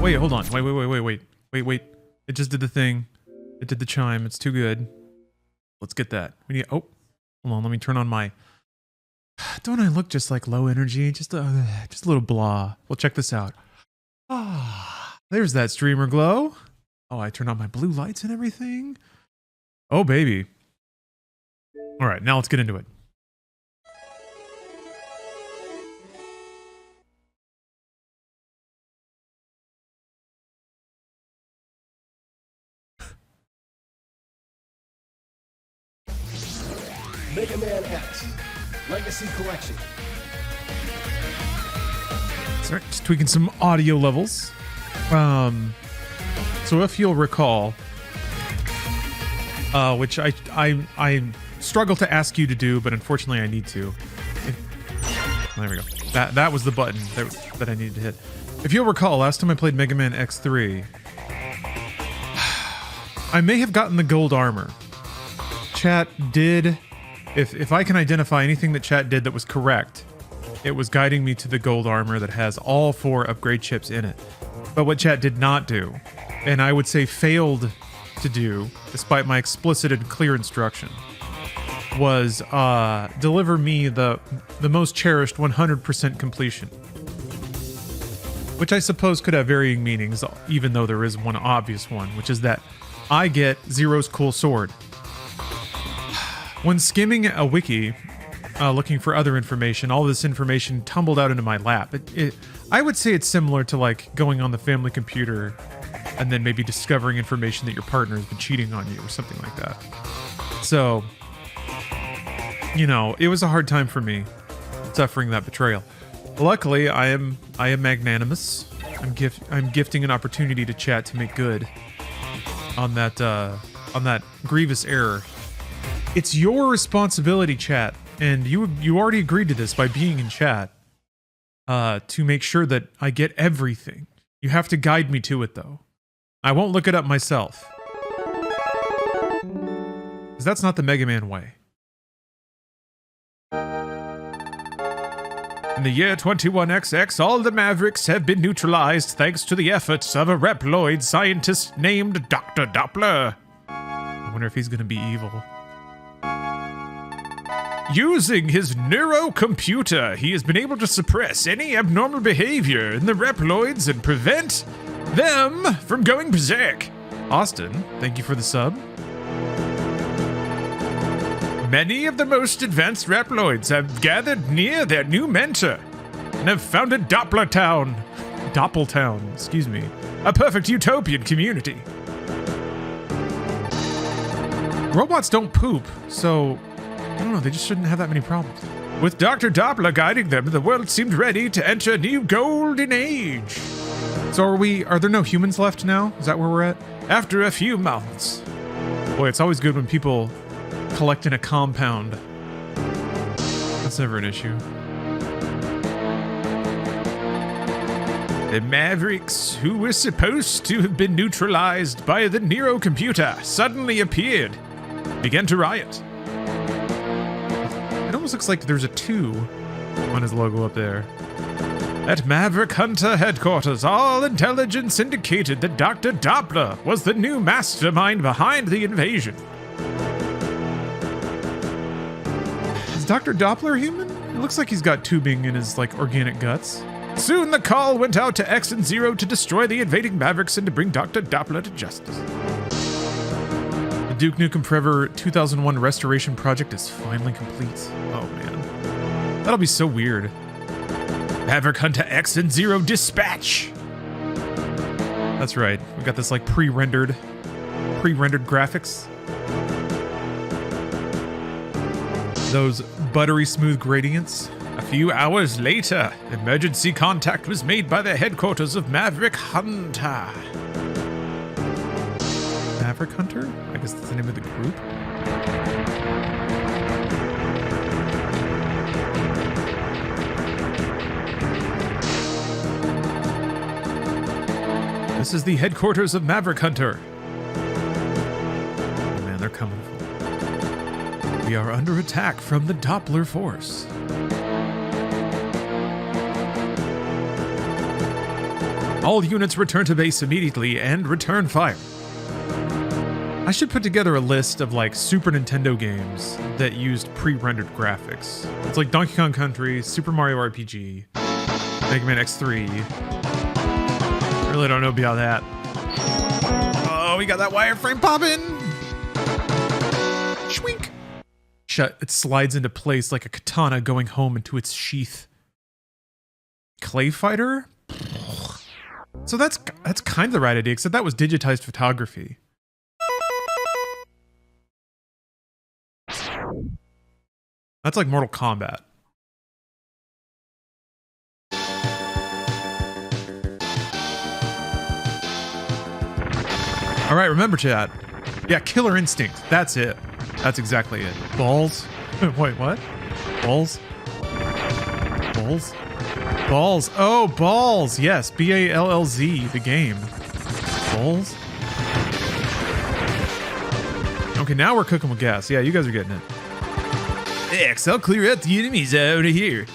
wait, hold on. Wait. It just did the thing. It did the chime. It's too good. Let's get that. We need, oh, hold on. Let me turn on my, don't I look just like low energy? Just a little blah. Well, check this out. Ah, there's that streamer glow. Oh, I turned on my blue lights and everything. Oh, baby. All right, now let's get into it. Mega Man X Legacy Collection. Sorry, just tweaking some audio levels. So if you'll recall, which I struggle to ask you to do, but unfortunately I need to. There we go. That was the button that I needed to hit. If you'll recall, last time I played Mega Man X3, I may have gotten the gold armor. Chat did, if I can identify anything that chat did that was correct, it was guiding me to the gold armor that has all 4 upgrade chips in it. But what chat did not do, and I would say failed to do, despite my explicit and clear instruction, was deliver me the most cherished 100% completion. Which I suppose could have varying meanings, even though there is one obvious one, which is that I get Zero's cool sword. When skimming a wiki, looking for other information, all this information tumbled out into my lap. I would say it's similar to like going on the family computer and then maybe discovering information that your partner has been cheating on you or something like that. So, you know, it was a hard time for me suffering that betrayal. Luckily, I am magnanimous. I'm gifting an opportunity to chat to make good on that grievous error. It's your responsibility, chat, and you already agreed to this by being in chat, to make sure that I get everything. You have to guide me to it, though. I won't look it up myself, because that's not the Mega Man way. In the year 21XX, all the Mavericks have been neutralized thanks to the efforts of a Reploid scientist named Dr. Doppler. I wonder if he's going to be evil. Using his neurocomputer, he has been able to suppress any abnormal behavior in the Reploids and prevent them from going berserk. Austin, thank you for the sub. Many of the most advanced Reploids have gathered near their new mentor and have founded Doppeltown, excuse me, a perfect utopian community. Robots don't poop, so I don't know, they just shouldn't have that many problems. With Dr. Doppler guiding them, the world seemed ready to enter a new golden age. So are there no humans left now? Is that where we're at? After a few months. Boy, it's always good when people collect in a compound. That's never an issue. The Mavericks, who were supposed to have been neutralized by the neurocomputer, suddenly appeared, began to riot. It almost looks like there's a 2 on his logo up there. At Maverick Hunter headquarters, all intelligence indicated that Dr. Doppler was the new mastermind behind the invasion. Is Dr. Doppler human? It looks like he's got tubing in his, like, organic guts. Soon the call went out to X and Zero to destroy the invading Mavericks and to bring Dr. Doppler to justice. The Duke Nukem Forever 2001 restoration project is finally complete. Oh man. That'll be so weird. Maverick Hunter X and Zero dispatch! That's right. We got this like pre-rendered graphics. Those buttery smooth gradients. A few hours later, emergency contact was made by the headquarters of Maverick Hunter. Maverick Hunter? I guess that's the name of the group. This is the headquarters of Maverick Hunter. Oh man, they're coming for me. We are under attack from the Doppler force. All units return to base immediately and return fire. I should put together a list of like Super Nintendo games that used pre-rendered graphics. It's like Donkey Kong Country, Super Mario RPG, Mega Man X3. I really don't know beyond that. Oh, we got that wireframe popping. Shwink. Shut. It slides into place like a katana going home into its sheath. Clay Fighter? So that's kind of the right idea, except that was digitized photography. That's like Mortal Kombat. All right, remember, chat. Yeah, Killer Instinct. That's it. That's exactly it. Balls? Wait, what? Balls? Balls? Balls. Oh, Balls. Yes, B-A-L-L-Z, the game. Balls? Okay, now we're cooking with gas. Yeah, you guys are getting it. X, I'll clear out the enemies out of here.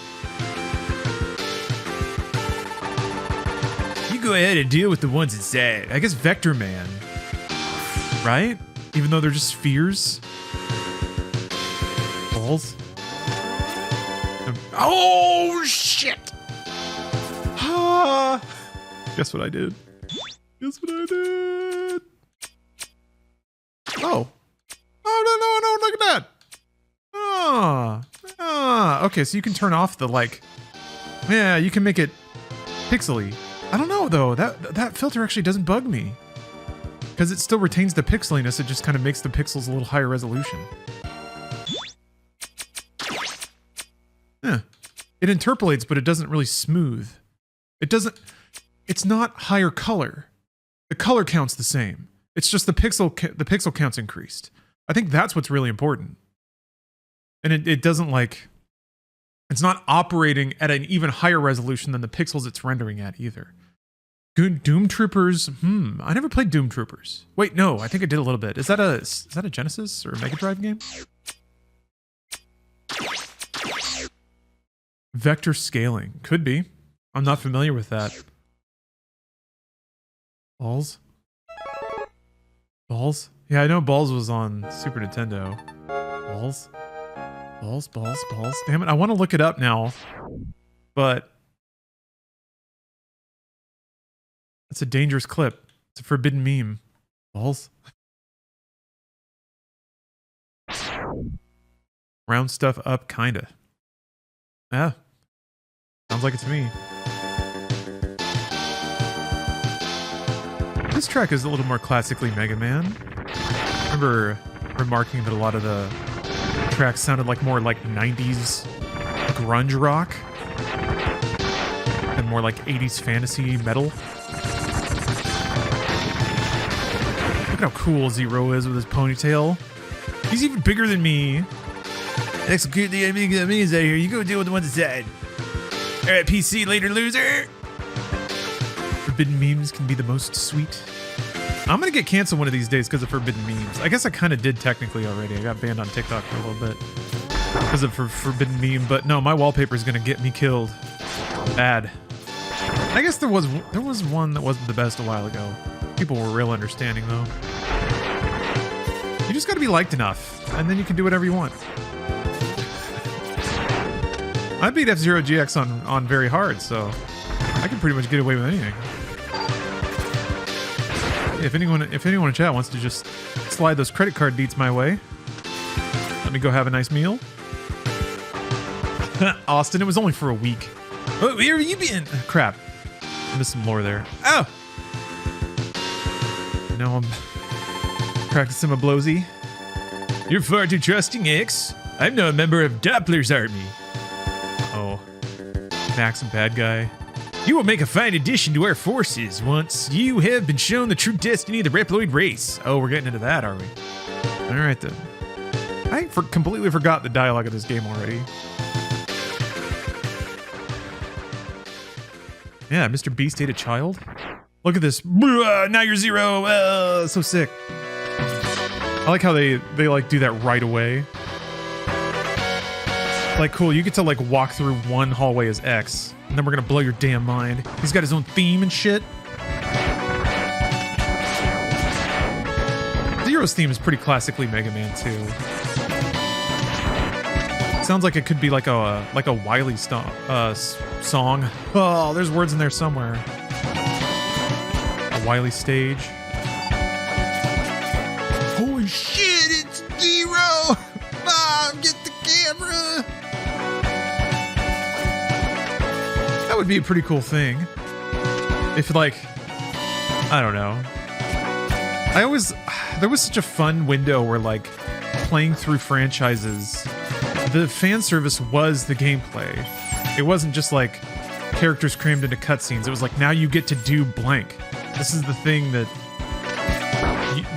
You go ahead and deal with the ones inside. I guess Vector Man. Right? Even though they're just spheres. Balls. Oh, shit! Ah. Guess what I did? Guess what I did? Oh. Oh, no, look at that! Okay, so you can turn off the, like... Yeah, you can make it pixely. I don't know, though. That filter actually doesn't bug me. Because it still retains the pixeliness, it just kind of makes the pixels a little higher resolution. Yeah. It interpolates, but it doesn't really smooth. It's not higher color. The color count's the same. It's just the pixel count's increased. I think that's what's really important. And it doesn't like... It's not operating at an even higher resolution than the pixels it's rendering at either. Doom Troopers. I never played Doom Troopers. Wait, no, I think I did a little bit. Is that a Genesis or a Mega Drive game? Vector scaling. Could be. I'm not familiar with that. Balls? Balls? Yeah, I know Balls was on Super Nintendo. Balls? Balls. Damn it, I want to look it up now. But... It's a dangerous clip. It's a forbidden meme. Balls? Round stuff up, kinda. Yeah. Sounds like it to me. This track is a little more classically Mega Man. I remember remarking that a lot of the tracks sounded like more like 90s grunge rock and more like 80s fantasy metal. Look at how cool Zero is with his ponytail. He's even bigger than me. Execute the enemies out here. You go deal with the ones inside. Alright, PC, later, loser. Forbidden memes can be the most sweet. I'm gonna get canceled one of these days because of forbidden memes. I guess I kind of did technically already. I got banned on TikTok for a little bit because of forbidden meme. But no, my wallpaper is gonna get me killed. Bad. I guess there was one that wasn't the best a while ago. People were real understanding though. You just gotta be liked enough, and then you can do whatever you want. I beat F-Zero GX on very hard, so I can pretty much get away with anything. If anyone in chat wants to just slide those credit card beats my way, let me go have a nice meal. Austin, it was only for a week. Oh, where have you been? Crap. I missed some lore there. Oh! Now I'm practicing my blowsy. You're far too trusting, X. I'm now a member of Doppler's army. Oh. Max and bad guy. You will make a fine addition to our forces once you have been shown the true destiny of the Reploid race. Oh, we're getting into that, are we? Alright then. I completely forgot the dialogue of this game already. Yeah, Mr. Beast ate a child? Look at this. Now you're Zero. So sick. I like how they like do that right away. Like, cool, you get to like walk through one hallway as X, and then we're gonna blow your damn mind. He's got his own theme and shit. Zero's theme is pretty classically Mega Man too. Sounds like it could be like a Wily song. Oh, there's words in there somewhere. A Wily stage. Holy shit, it's Zero! Mom, get the camera! That would be a pretty cool thing. If like, I don't know. There was such a fun window where like playing through franchises, the fan service was the gameplay. It wasn't just like characters crammed into cutscenes. It was like, now you get to do blank. This is the thing that,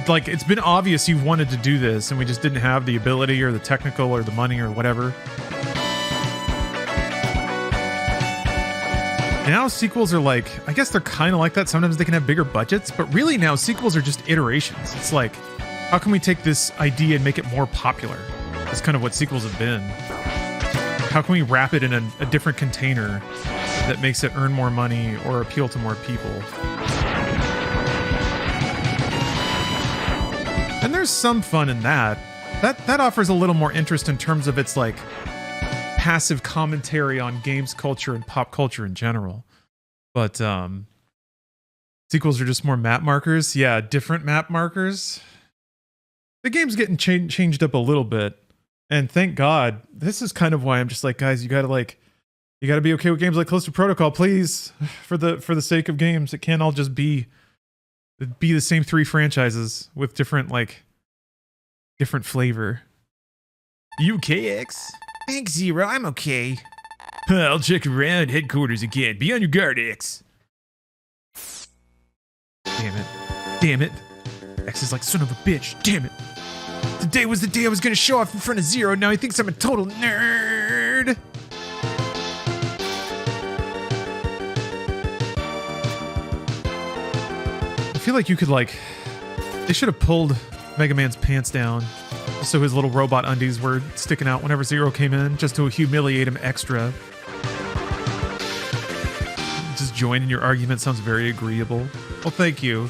like, it's been obvious you've wanted to do this and we just didn't have the ability or the technical or the money or whatever. Now sequels are like, I guess they're kind of like that. Sometimes they can have bigger budgets, but really now sequels are just iterations. It's like, how can we take this idea and make it more popular? That's kind of what sequels have been. How can we wrap it in a different container that makes it earn more money or appeal to more people? And there's some fun in that. That offers a little more interest in terms of its like passive commentary on games culture and pop culture in general. But sequels are just more map markers. Yeah, different map markers. The game's getting changed up a little bit. And thank God. This is kind of why I'm just like, guys, you gotta be okay with games like Callisto Protocol, please. For the sake of games. It can't all just be the same 3 franchises with different flavor. UKX? Thanks, Zero. I'm okay. I'll check around headquarters again. Be on your guard, X. Damn it. X is like, son of a bitch. Damn it. Today was the day I was gonna show off in front of Zero. Now he thinks I'm a total nerd. I feel like you could they should have pulled Mega Man's pants down so his little robot undies were sticking out whenever Zero came in, just to humiliate him extra. Just joining your argument sounds very agreeable. Well, thank you.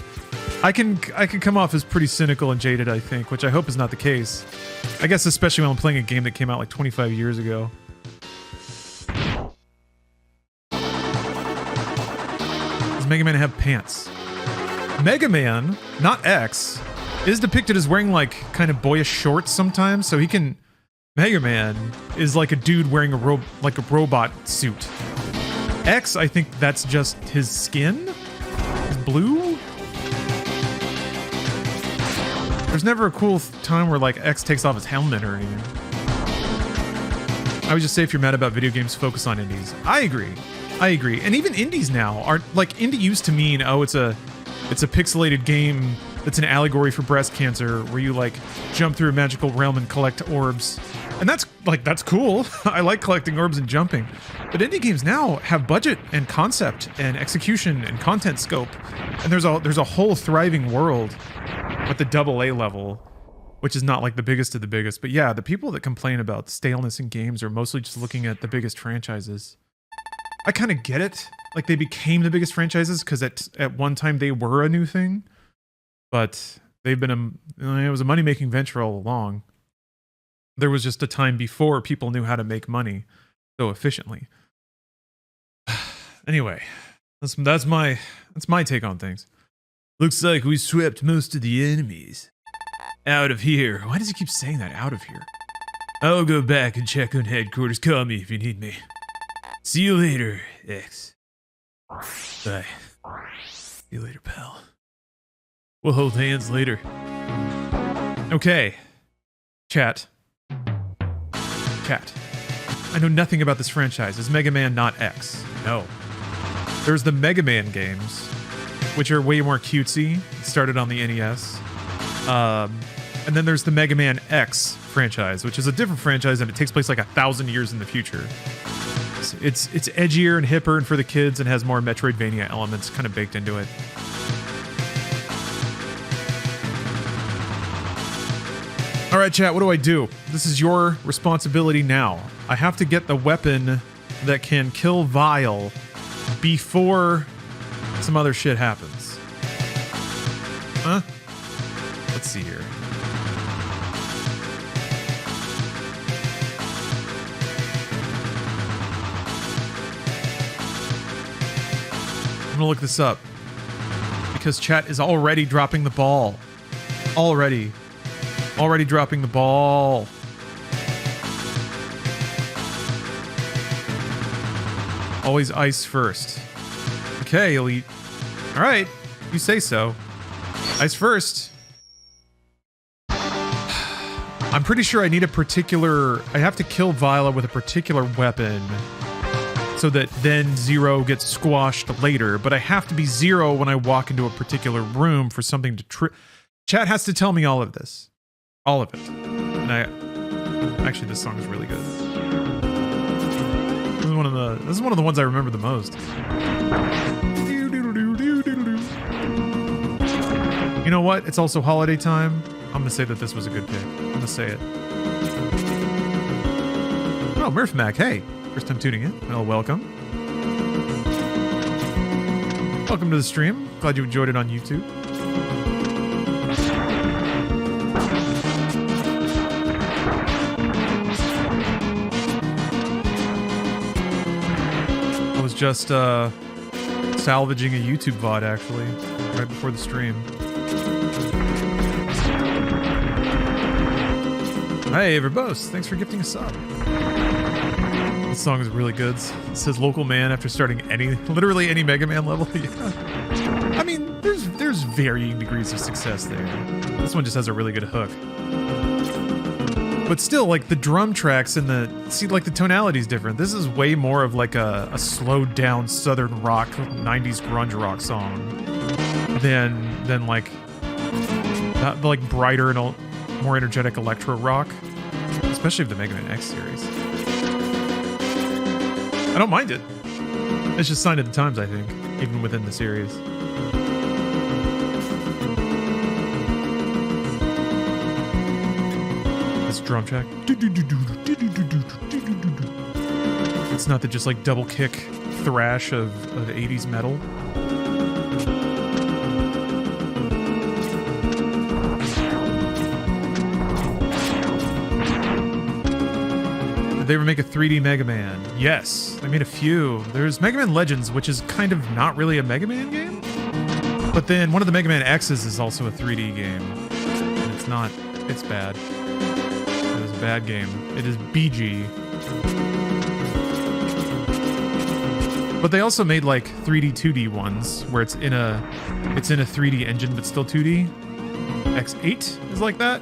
I can come off as pretty cynical and jaded, I think, which I hope is not the case. I guess especially when I'm playing a game that came out like 25 years ago. Does Mega Man have pants? Mega Man, not X, is depicted as wearing like kind of boyish shorts sometimes, so he can... Mega Man is like a dude wearing a robot suit. X, I think that's just his skin? It's blue? There's never a cool time where like X takes off his helmet or anything. I would just say if you're mad about video games, focus on indies. I agree. And even indies now are like, indie used to mean, oh, it's a pixelated game that's an allegory for breast cancer where you like jump through a magical realm and collect orbs. And that's cool. I like collecting orbs and jumping. But indie games now have budget and concept and execution and content scope. And there's a whole thriving world at the AA level, which is not like the biggest of the biggest. But yeah, the people that complain about staleness in games are mostly just looking at the biggest franchises. I kind of get it. Like they became the biggest franchises because at one time they were a new thing. But they've been it was a money-making venture all along. There was just a time before people knew how to make money so efficiently. Anyway, that's my take on things. Looks like we swept most of the enemies. Out of here. Why does he keep saying that? Out of here. I'll go back and check on headquarters. Call me if you need me. See you later, X. Bye. See you later, pal. We'll hold hands later. Okay. Chat. I know nothing about this franchise. Is Mega Man not X? No. There's the Mega Man games, which are way more cutesy. It started on the NES. And then there's the Mega Man X franchise, which is a different franchise and it takes place like 1,000 years in the future. It's edgier and hipper and for the kids and has more Metroidvania elements kind of baked into it. All right, chat, what do I do? This is your responsibility now. I have to get the weapon that can kill Vile before some other shit happens. Huh? Let's see here. I'm gonna look this up because chat is already dropping the ball. Already dropping the ball. Always ice first. Okay, Elite. All right, you say so. Ice first. I'm pretty sure I need a particular... I have to kill Viola with a particular weapon so that then Zero gets squashed later, but I have to be Zero when I walk into a particular room for something to Chat has to tell me all of this. All of it. And actually, this song is really good. This is one of the ones I remember the most. You know what? It's also holiday time. I'm gonna say that this was a good pick. I'm gonna say it. Oh, Murph Mac, hey. First time tuning in. Well, welcome. Welcome to the stream. Glad you enjoyed it on YouTube. I was just salvaging a YouTube VOD actually, right before the stream. Hey, Everbose, thanks for gifting a sub. This song is really good. It says local man after starting literally any Mega Man level. Yeah. I mean, there's varying degrees of success there. This one just has a really good hook. But still, like the drum tracks and like the tonality is different. This is way more of like a slowed down southern rock, 90s grunge rock song than like that, like brighter and more energetic electro rock, especially of the Mega Man X series. I don't mind it. It's just sign of the times, I think, even within the series. This drum track. It's not the just like double kick thrash of 80s metal. Did they ever make a 3D Mega Man? Yes, they made a few. There's Mega Man Legends, which is kind of not really a Mega Man game. But then one of the Mega Man X's is also a 3D game. And it's not, it's bad. It is a bad game. It is BG. But they also made like 3D 2D ones where it's in a 3D engine but still 2D. X8 is like that,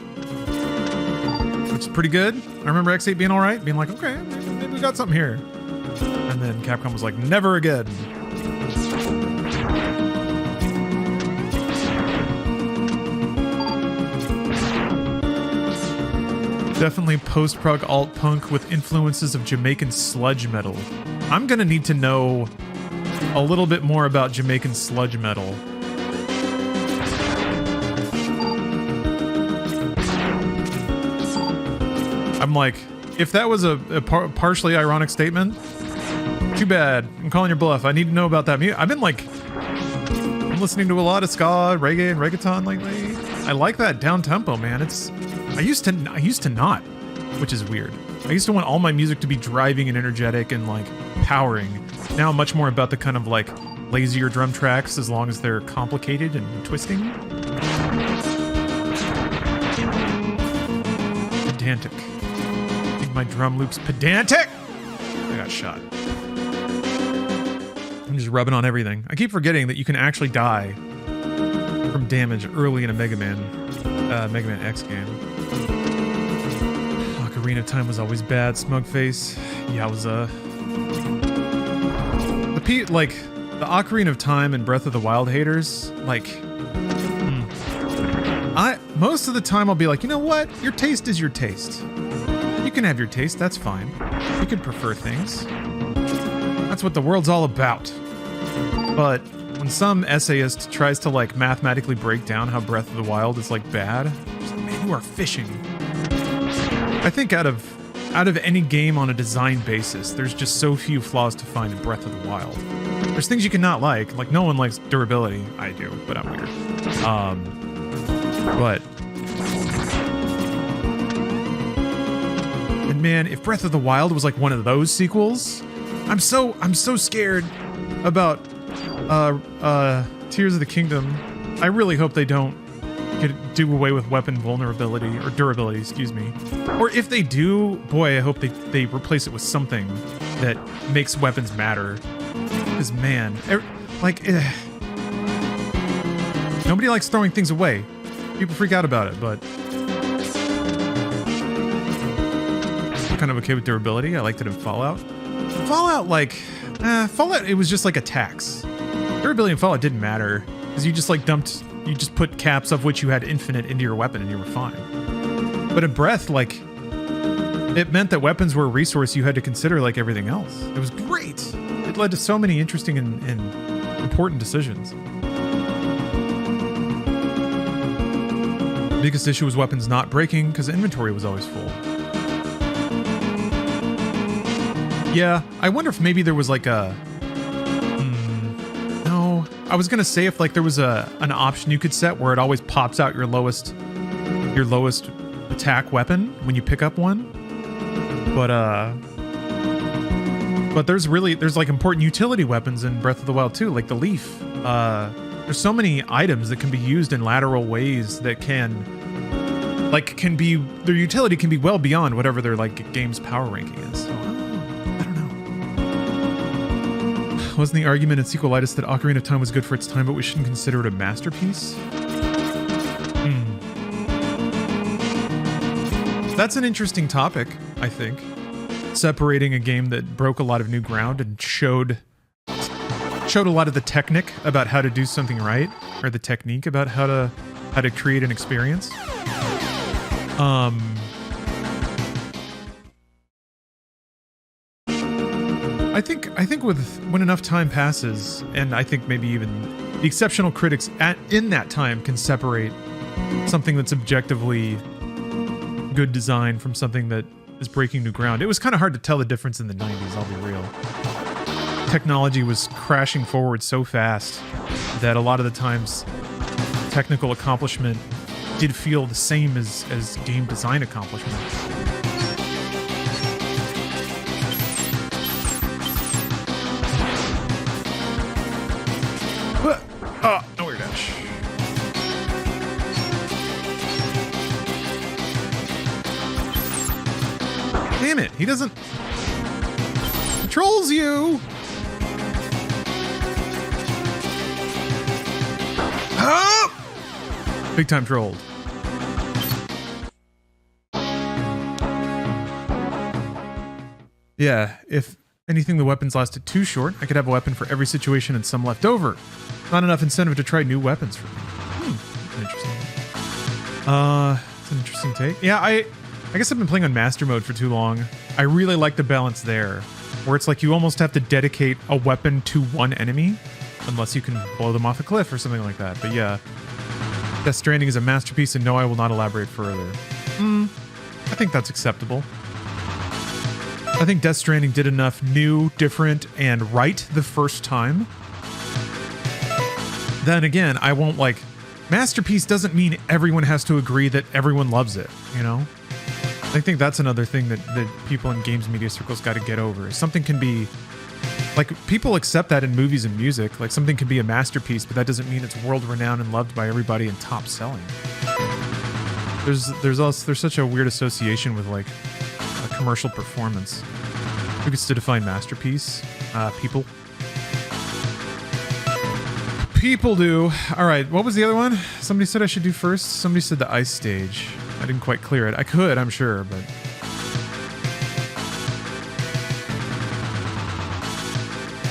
which is pretty good. I remember X8 being all right, being like, okay, maybe we got something here. And then Capcom was like, never again. Definitely post-prog alt-punk with influences of Jamaican sludge metal. I'm gonna need to know a little bit more about Jamaican sludge metal. I'm like, if that was a partially ironic statement, too bad. I'm calling your bluff. I need to know about that music. I'm listening to a lot of ska, reggae, and reggaeton lately. I like that down tempo, man. I used to not, which is weird. I used to want all my music to be driving and energetic and like powering. Now I'm much more about the kind of like lazier drum tracks as long as they're complicated and twisting. Pedantic. I think my drum loop's pedantic. I got shot. I'm just rubbing on everything. I keep forgetting that you can actually die from damage early in a Mega Man X game. Ocarina of Time was always bad. Smugface. Yowza. The Ocarina of Time and Breath of the Wild haters, like, most of the time I'll be like, you know what? Your taste is your taste. You can have your taste, that's fine. You can prefer things. That's what the world's all about. But when some essayist tries to like mathematically break down how Breath of the Wild is like bad, it's like, man, you are fishing. I think out of out of any game on a design basis, there's just so few flaws to find in Breath of the Wild. There's things you cannot like no one likes durability. I do, but I'm weird. But and man, if Breath of the Wild was like one of those sequels, I'm so scared about Tears of the Kingdom. I really hope they don't do away with weapon vulnerability or durability, excuse me. Or if they do, boy, I hope they replace it with something that makes weapons matter. Because man, nobody likes throwing things away. People freak out about it, but I'm kind of okay with durability. I liked it in Fallout. Fallout, Fallout, it was just like a tax. Durability in Fallout didn't matter because you just you just put caps of which you had infinite into your weapon and you were fine. But in Breath, it meant that weapons were a resource you had to consider like everything else. It was great. It led to so many interesting and important decisions. The biggest issue was weapons not breaking because inventory was always full. Yeah, I wonder if maybe there was like a... no, I was gonna say if there was an option you could set where it always pops out your lowest attack weapon when you pick up one. But there's important utility weapons in Breath of the Wild too, like the leaf. There's so many items that can be used in lateral ways that their utility can be well beyond whatever their game's power ranking is. So I don't know. Wasn't the argument in Sequelitis that Ocarina of Time was good for its time, but we shouldn't consider it a masterpiece? That's an interesting topic, I think. Separating a game that broke a lot of new ground and showed a lot of the technique about how to do something right, or the technique about how to create an experience. I think when enough time passes, and I think maybe even the exceptional critics in that time can separate something that's objectively good design from something that is breaking new ground. It was kind of hard to tell the difference in the 90s, I'll be real. Technology was crashing forward so fast that a lot of the times technical accomplishment did feel the same as game design accomplishment. Nowhere dash. Damn it, he doesn't... Controls you! Ah! Big time trolled. Yeah, if anything, the weapons lasted too short. I could have a weapon for every situation and some left over. Not enough incentive to try new weapons for me. Interesting. It's an interesting take. Yeah, I guess I've been playing on Master Mode for too long. I really like the balance there, where it's like you almost have to dedicate a weapon to one enemy, unless you can blow them off a cliff or something like that. But yeah, Death Stranding is a masterpiece, and no, I will not elaborate further. I think that's acceptable. I think Death Stranding did enough new, different, and right the first time. Then again, I won't masterpiece doesn't mean everyone has to agree that everyone loves it, you know? I think that's another thing that people in games media circles got to get over. Something can be, people accept that in movies and music. Something can be a masterpiece, but that doesn't mean it's world-renowned and loved by everybody and top-selling. There's such a weird association with, a commercial performance. Who gets to define masterpiece? People. People do. All right, what was the other one? Somebody said I should do first. Somebody said the ice stage. I didn't quite clear it. I could, I'm sure, but...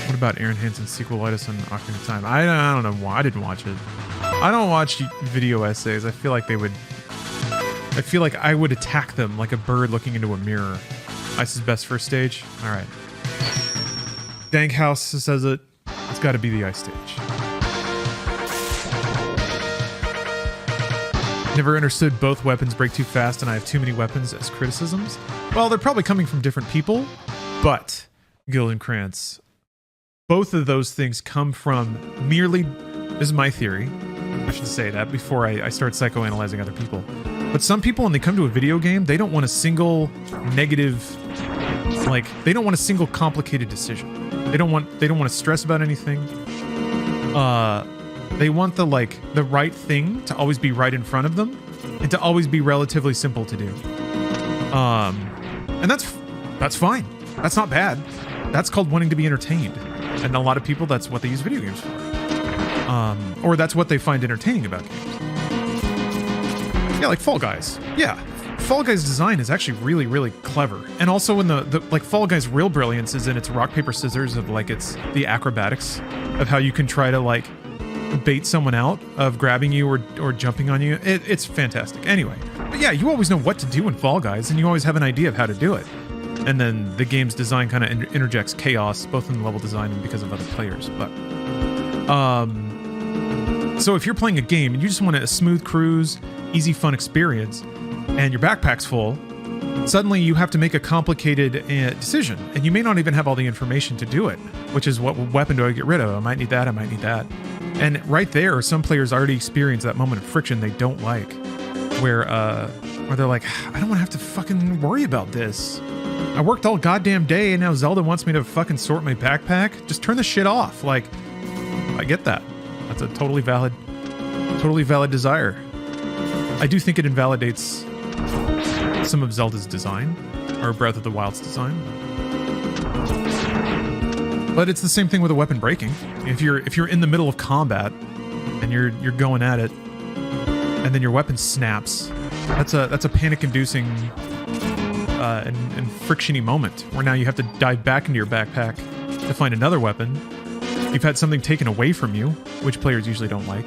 What about Aaron Hansen's Sequelitis on Ocarina of Time? I don't know why. I didn't watch it. I don't watch video essays. I feel like I would attack them like a bird looking into a mirror. Ice's best first stage? All right. Dank House says it. It's got to be the ice stage. Never understood both weapons break too fast and I have too many weapons as criticisms. Well, they're probably coming from different people, but Gildenkrantz, both of those things come from merely, this is my theory, I should say that before I start psychoanalyzing other people. But some people, when they come to a video game, they don't want a single negative, like, they don't want a single complicated decision. They don't want to stress about anything. They want the right thing to always be right in front of them and to always be relatively simple to do. And that's fine. That's not bad. That's called wanting to be entertained. And a lot of people, that's what they use video games for. Or that's what they find entertaining about games. Yeah, like Fall Guys. Yeah. Fall Guys' design is actually really, really clever. And also in the Fall Guys' real brilliance is in its rock, paper, scissors of it's the acrobatics of how you can try to bait someone out of grabbing you or jumping on you. It's fantastic. Anyway, but yeah, you always know what to do in Fall Guys and you always have an idea of how to do it. And then the game's design kind of interjects chaos, both in the level design and because of other players. But, so if you're playing a game and you just want a smooth cruise, easy, fun experience, and your backpack's full, suddenly you have to make a complicated decision, and you may not even have all the information to do it, which is what weapon do I get rid of? I might need that, I might need that. And right there, some players already experience that moment of friction they don't like, where they're like, I don't want to have to fucking worry about this. I worked all goddamn day, and now Zelda wants me to fucking sort my backpack. Just turn the shit off. I get that. That's a totally valid desire. I do think it invalidates some of Zelda's design, or Breath of the Wild's design. But it's the same thing with a weapon breaking. If you're in the middle of combat and you're going at it, and then your weapon snaps, that's a panic-inducing and frictiony moment where now you have to dive back into your backpack to find another weapon. You've had something taken away from you, which players usually don't like,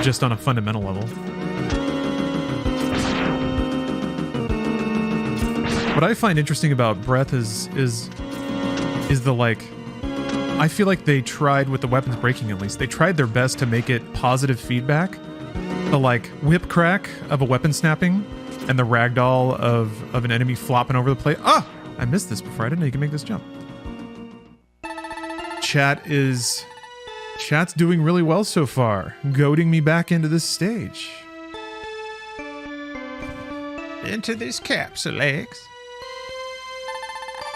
just on a fundamental level. What I find interesting about Breath is the I feel like they tried with the weapons breaking, at least they tried their best to make it positive feedback. The whip crack of a weapon snapping and the ragdoll of an enemy flopping over the place. Ah, I missed this before. I didn't know you could make this jump. Chat's doing really well so far, goading me back into this stage. Into this capsule, legs.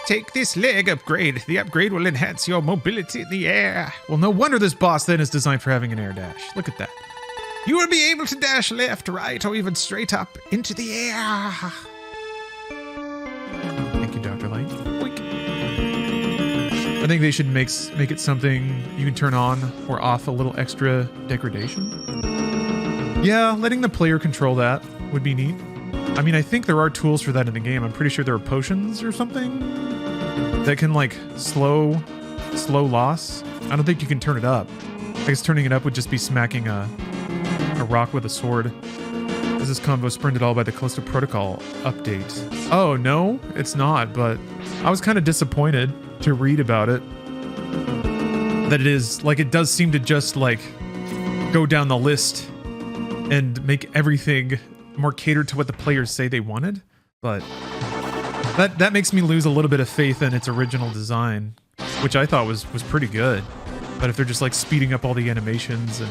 Take this leg upgrade. The upgrade will enhance your mobility in the air. Well, no wonder this boss then is designed for having an air dash. Look at that. You will be able to dash left, right, or even straight up into the air. Thank you, Dr. Light. Boink. I think they should make it something you can turn on or off a little extra degradation. Yeah, letting the player control that would be neat. I mean, I think there are tools for that in the game. I'm pretty sure there are potions or something that can slow loss. I don't think you can turn it up. I guess turning it up would just be smacking a rock with a sword. Is this combo sprinted all by the Callisto Protocol update? Oh, no, it's not, but I was kind of disappointed to read about it. That it is, it does seem to just, go down the list and make everything more catered to what the players say they wanted. But that makes me lose a little bit of faith in its original design, which I thought was pretty good. But if they're just speeding up all the animations and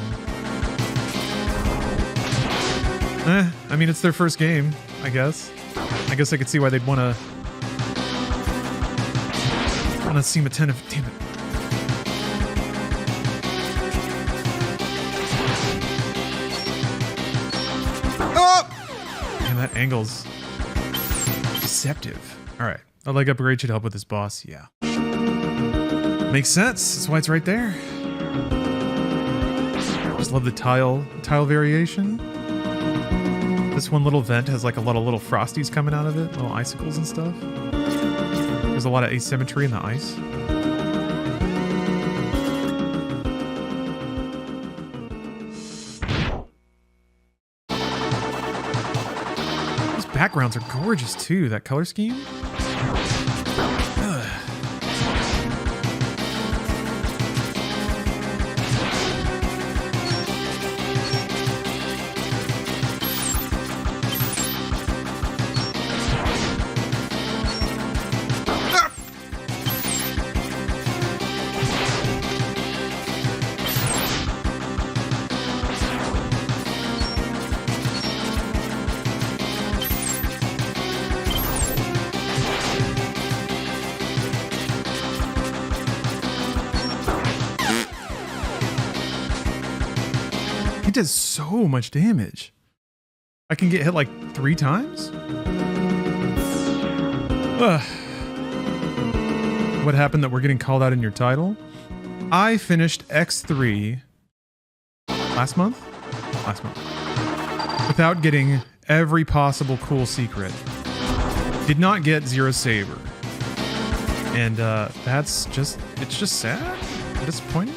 I mean, it's their first game, I guess. I guess I could see why they'd want to seem attentive. Damn it. Oh! Man, that angle's deceptive. All right, a leg upgrade should help with this boss. Yeah, makes sense. That's why it's right there. Just love the tile variation. This one little vent has a lot of little frosties coming out of it, little icicles and stuff. There's a lot of asymmetry in the ice. Those backgrounds are gorgeous too, that color scheme. Ugh. does so much damage. I can get hit like 3 times? Ugh. What happened that we're getting called out in your title? I finished X3 last month? Last month. Without getting every possible cool secret. Did not get Zero Saber. And that's just, it's just sad. Disappointing.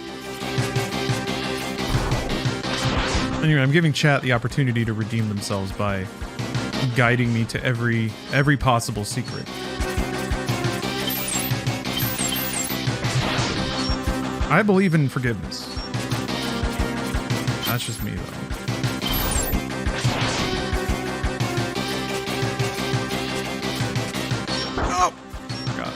Anyway, I'm giving chat the opportunity to redeem themselves by guiding me to every possible secret. I believe in forgiveness. That's just me, though. Oh! God.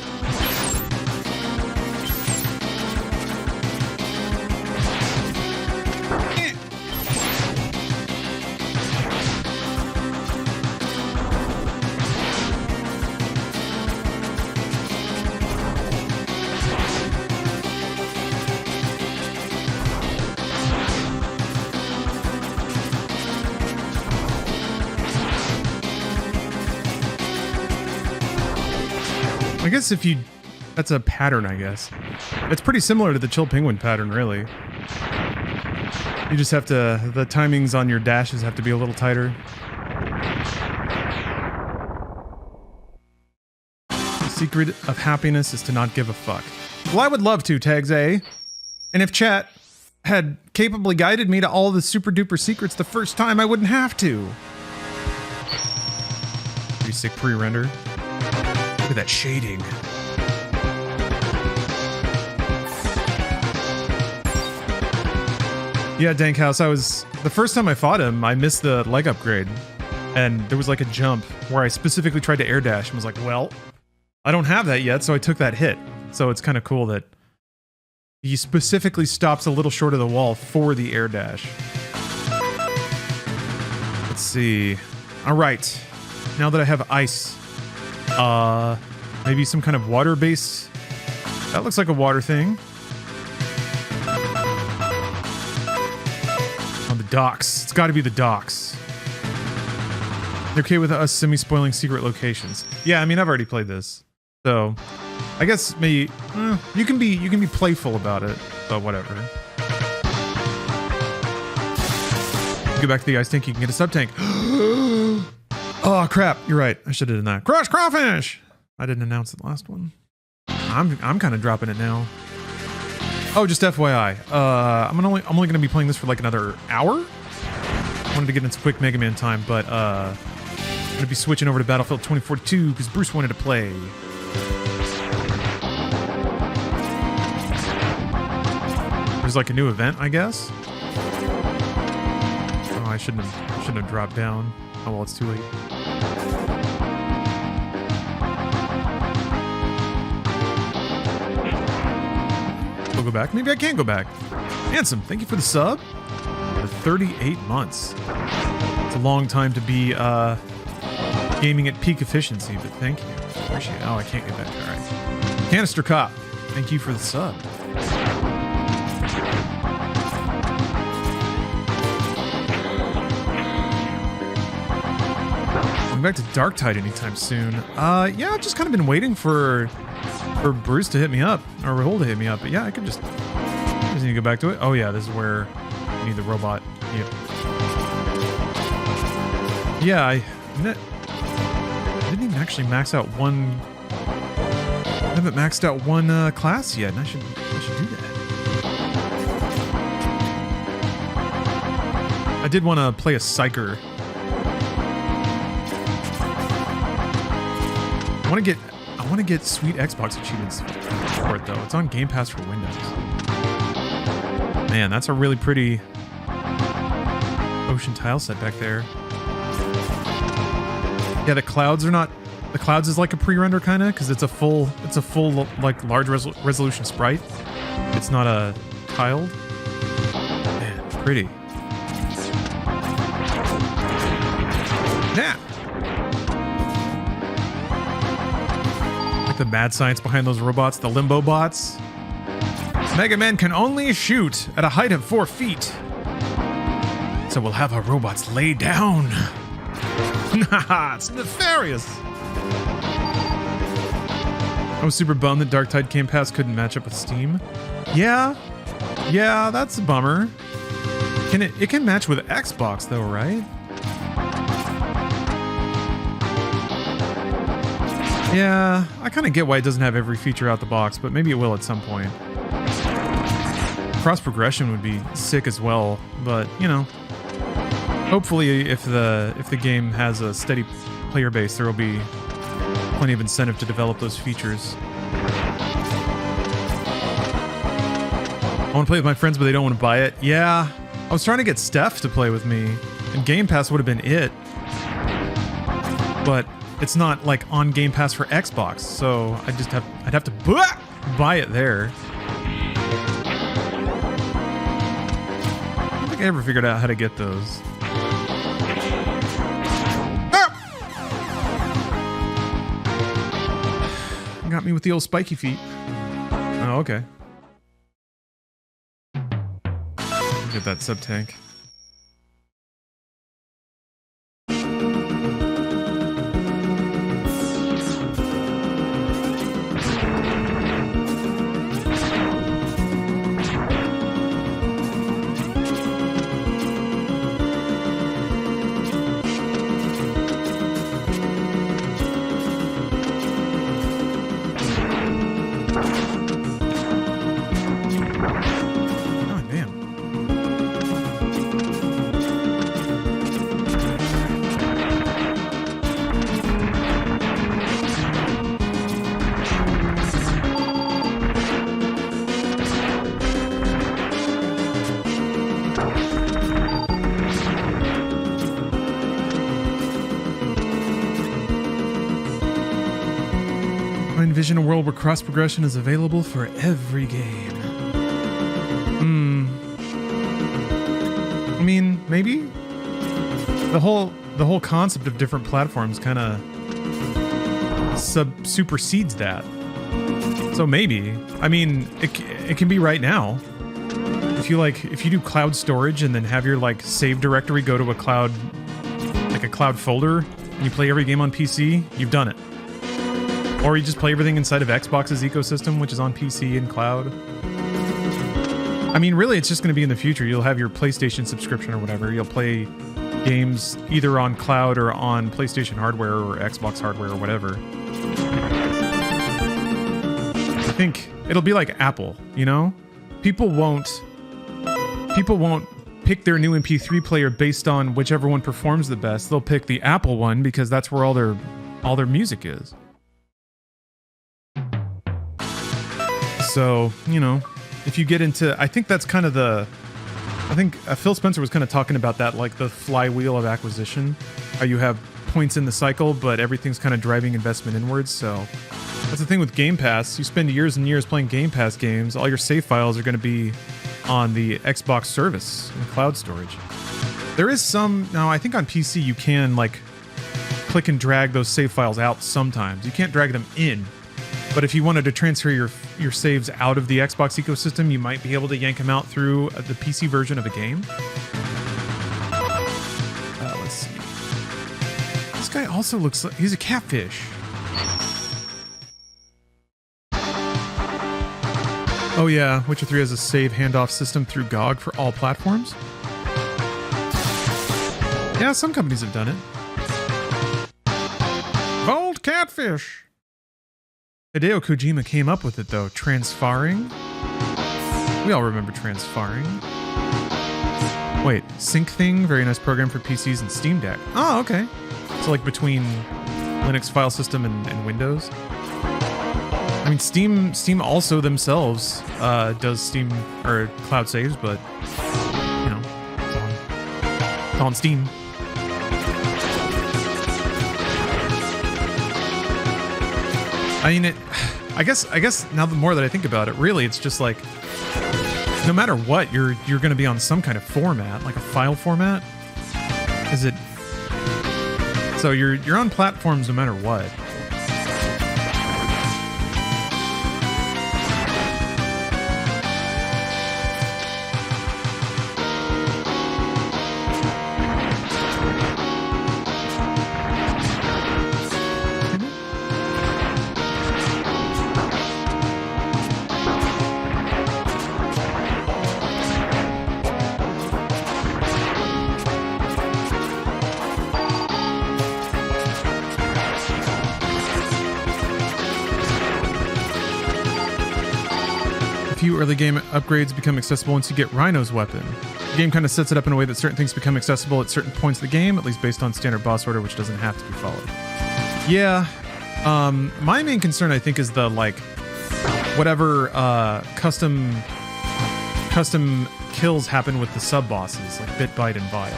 I guess if you... That's a pattern, I guess. It's pretty similar to the Chill Penguin pattern, really. You just have to... The timings on your dashes have to be a little tighter. The secret of happiness is to not give a fuck. Well, I would love to, Tags A. And if chat had capably guided me to all the super duper secrets the first time, I wouldn't have to. Pretty sick pre-render. Look at that shading. Yeah, Dankhouse, the first time I fought him, I missed the leg upgrade. And there was like a jump where I specifically tried to air dash and was like, well, I don't have that yet, so I took that hit. So it's kind of cool that he specifically stops a little short of the wall for the air dash. Let's see. All right. Now that I have ice, maybe some kind of water-based... That looks like a water thing. On the docks. It's got to be the docks. They're okay with us semi-spoiling secret locations. Yeah, I mean, I've already played this. So, I guess maybe... you can be playful about it, but whatever. Go back to the ice tank, you can get a sub-tank. Oh, crap. You're right. I should have done that. Crush Crawfish! I didn't announce the last one. I'm kind of dropping it now. Oh, just FYI. I'm only going to be playing this for like another hour. I wanted to get into quick Mega Man time, but I'm going to be switching over to Battlefield 2042 because Bruce wanted to play. There's like a new event, I guess. Oh, I shouldn't have dropped down. Oh well, it's too late. We'll go back. Maybe I can go back. Handsome, thank you for the sub. For 38 months. It's a long time to be gaming at peak efficiency, but thank you. Appreciate it. Oh, I can't get back. All right. Canister Cop, thank you for the sub. Back to Darktide anytime soon. Yeah, I've just kind of been waiting for Bruce to hit me up, or Rahul to hit me up, but yeah, I could just need to go back to it. Oh yeah, this is where you need the robot. Yep. Yeah, I didn't even actually max out one. I haven't maxed out one class yet, and I should do that. I did want to play a Psyker. I want to get sweet Xbox achievements for it though. It's on Game Pass for Windows. Man, that's a really pretty ocean tile set back there. Yeah, the clouds are not. The clouds is like a pre-render kind of because it's a full like large resolution sprite. It's not a tiled. Man, pretty. Yeah. The mad science behind those robots, the limbo bots. Mega Man can only shoot at a height of 4 feet. So we'll have our robots lay down. It's nefarious. I was super bummed that Dark Tide Game Pass couldn't match up with Steam. Yeah, that's a bummer. It can match with Xbox though, right? Yeah, I kind of get why it doesn't have every feature out the box, but maybe it will at some point. Cross progression would be sick as well, but you know, hopefully if the game has a steady player base, there will be plenty of incentive to develop those features. I want to play with my friends, but they don't want to buy it. Yeah, I was trying to get Steph to play with me, and Game Pass would have been it. But it's not like on Game Pass for Xbox, so I'd have to buy it there. I don't think I ever figured out how to get those. Got me with the old spiky feet. Oh, okay. Get that sub-tank. Envision a world where cross progression is available for every game. I mean, maybe the whole concept of different platforms kind of supersedes that. So maybe, I mean, it can be right now. If you do cloud storage and then have your like save directory go to a cloud folder, and you play every game on PC, you've done it. Or you just play everything inside of Xbox's ecosystem, which is on PC and cloud. I mean, really, it's just going to be in the future. You'll have your PlayStation subscription or whatever. You'll play games either on cloud or on PlayStation hardware or Xbox hardware or whatever. I think it'll be like Apple, you know? People won't pick their new MP3 player based on whichever one performs the best. They'll pick the Apple one because that's where all their music is. So, you know, if you get into, I think that's kind of Phil Spencer was kind of talking about that, like the flywheel of acquisition, how you have points in the cycle, but everything's kind of driving investment inwards. So that's the thing with Game Pass. You spend years and years playing Game Pass games, all your save files are going to be on the Xbox service and cloud storage. There is some, now I think on PC you can like click and drag those save files out sometimes. You can't drag them in. But if you wanted to transfer your saves out of the Xbox ecosystem, you might be able to yank them out through the PC version of a game. Let's see. This guy also looks like he's a catfish. Oh yeah, Witcher 3 has a save handoff system through GOG for all platforms. Yeah, some companies have done it. Bold catfish. Hideo Kojima came up with it though, transfarring. We all remember transfarring. Wait, Sync Thing, very nice program for PCs and Steam Deck. Oh, okay. So like between Linux file system and Windows. I mean, Steam also themselves does Steam or cloud saves, but you know, it's on Steam. I mean, I guess now the more that I think about it, really, it's just like, no matter what, you're going to be on some kind of format, like a file format. Is it? So you're on platforms no matter what. early game upgrades become accessible once you get Rhino's weapon. The game kind of sets it up in a way that certain things become accessible at certain points of the game, at least based on standard boss order, which doesn't have to be followed. Yeah. My main concern, I think, is the, like, whatever custom kills happen with the sub-bosses, like Bit, Bite, and Vile.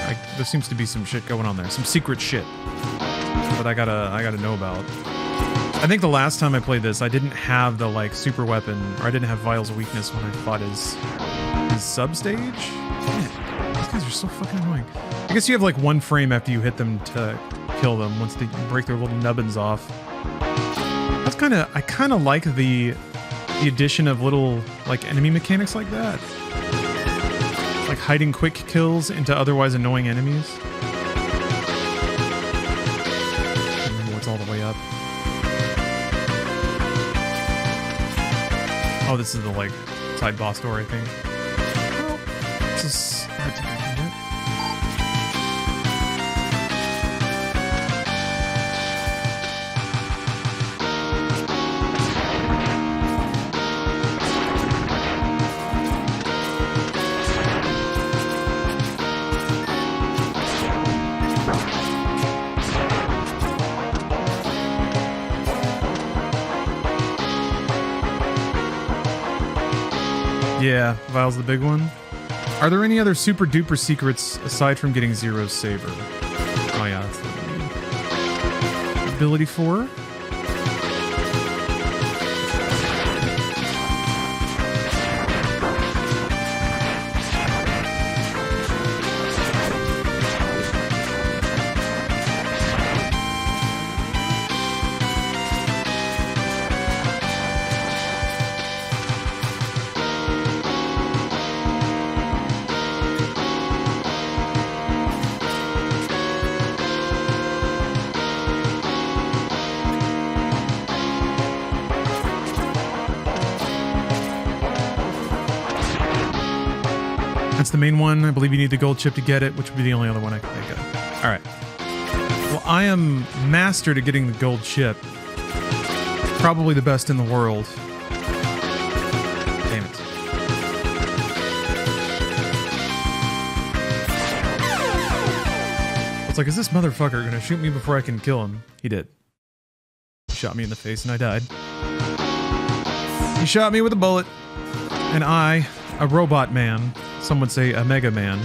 Like, there seems to be some shit going on there. Some secret shit that I gotta know about. I think the last time I played this, I didn't have the, like, super weapon, or I didn't have Vile's weakness when I fought his sub-stage? Man, these guys are so fucking annoying. I guess you have, like, 1 frame after you hit them to kill them, once they break their little nubbins off. That's I kinda like the addition of little, like, enemy mechanics like that. Like hiding quick kills into otherwise annoying enemies. I don't remember what's all the way up. Oh, this is the, like, side boss door, I think. Well, this is... Yeah, Vile's the big one. Are there any other super duper secrets aside from getting Zero's Saber? Oh yeah, that's the ability 4. The main one. I believe you need the gold chip to get it, which would be the only other one I can think of. All right. Well, I am mastered at getting the gold chip. Probably the best in the world. Damn it. It's like, is this motherfucker gonna shoot me before I can kill him? He did. He shot me in the face and I died. He shot me with a bullet. And I, a robot man, some would say a Mega Man,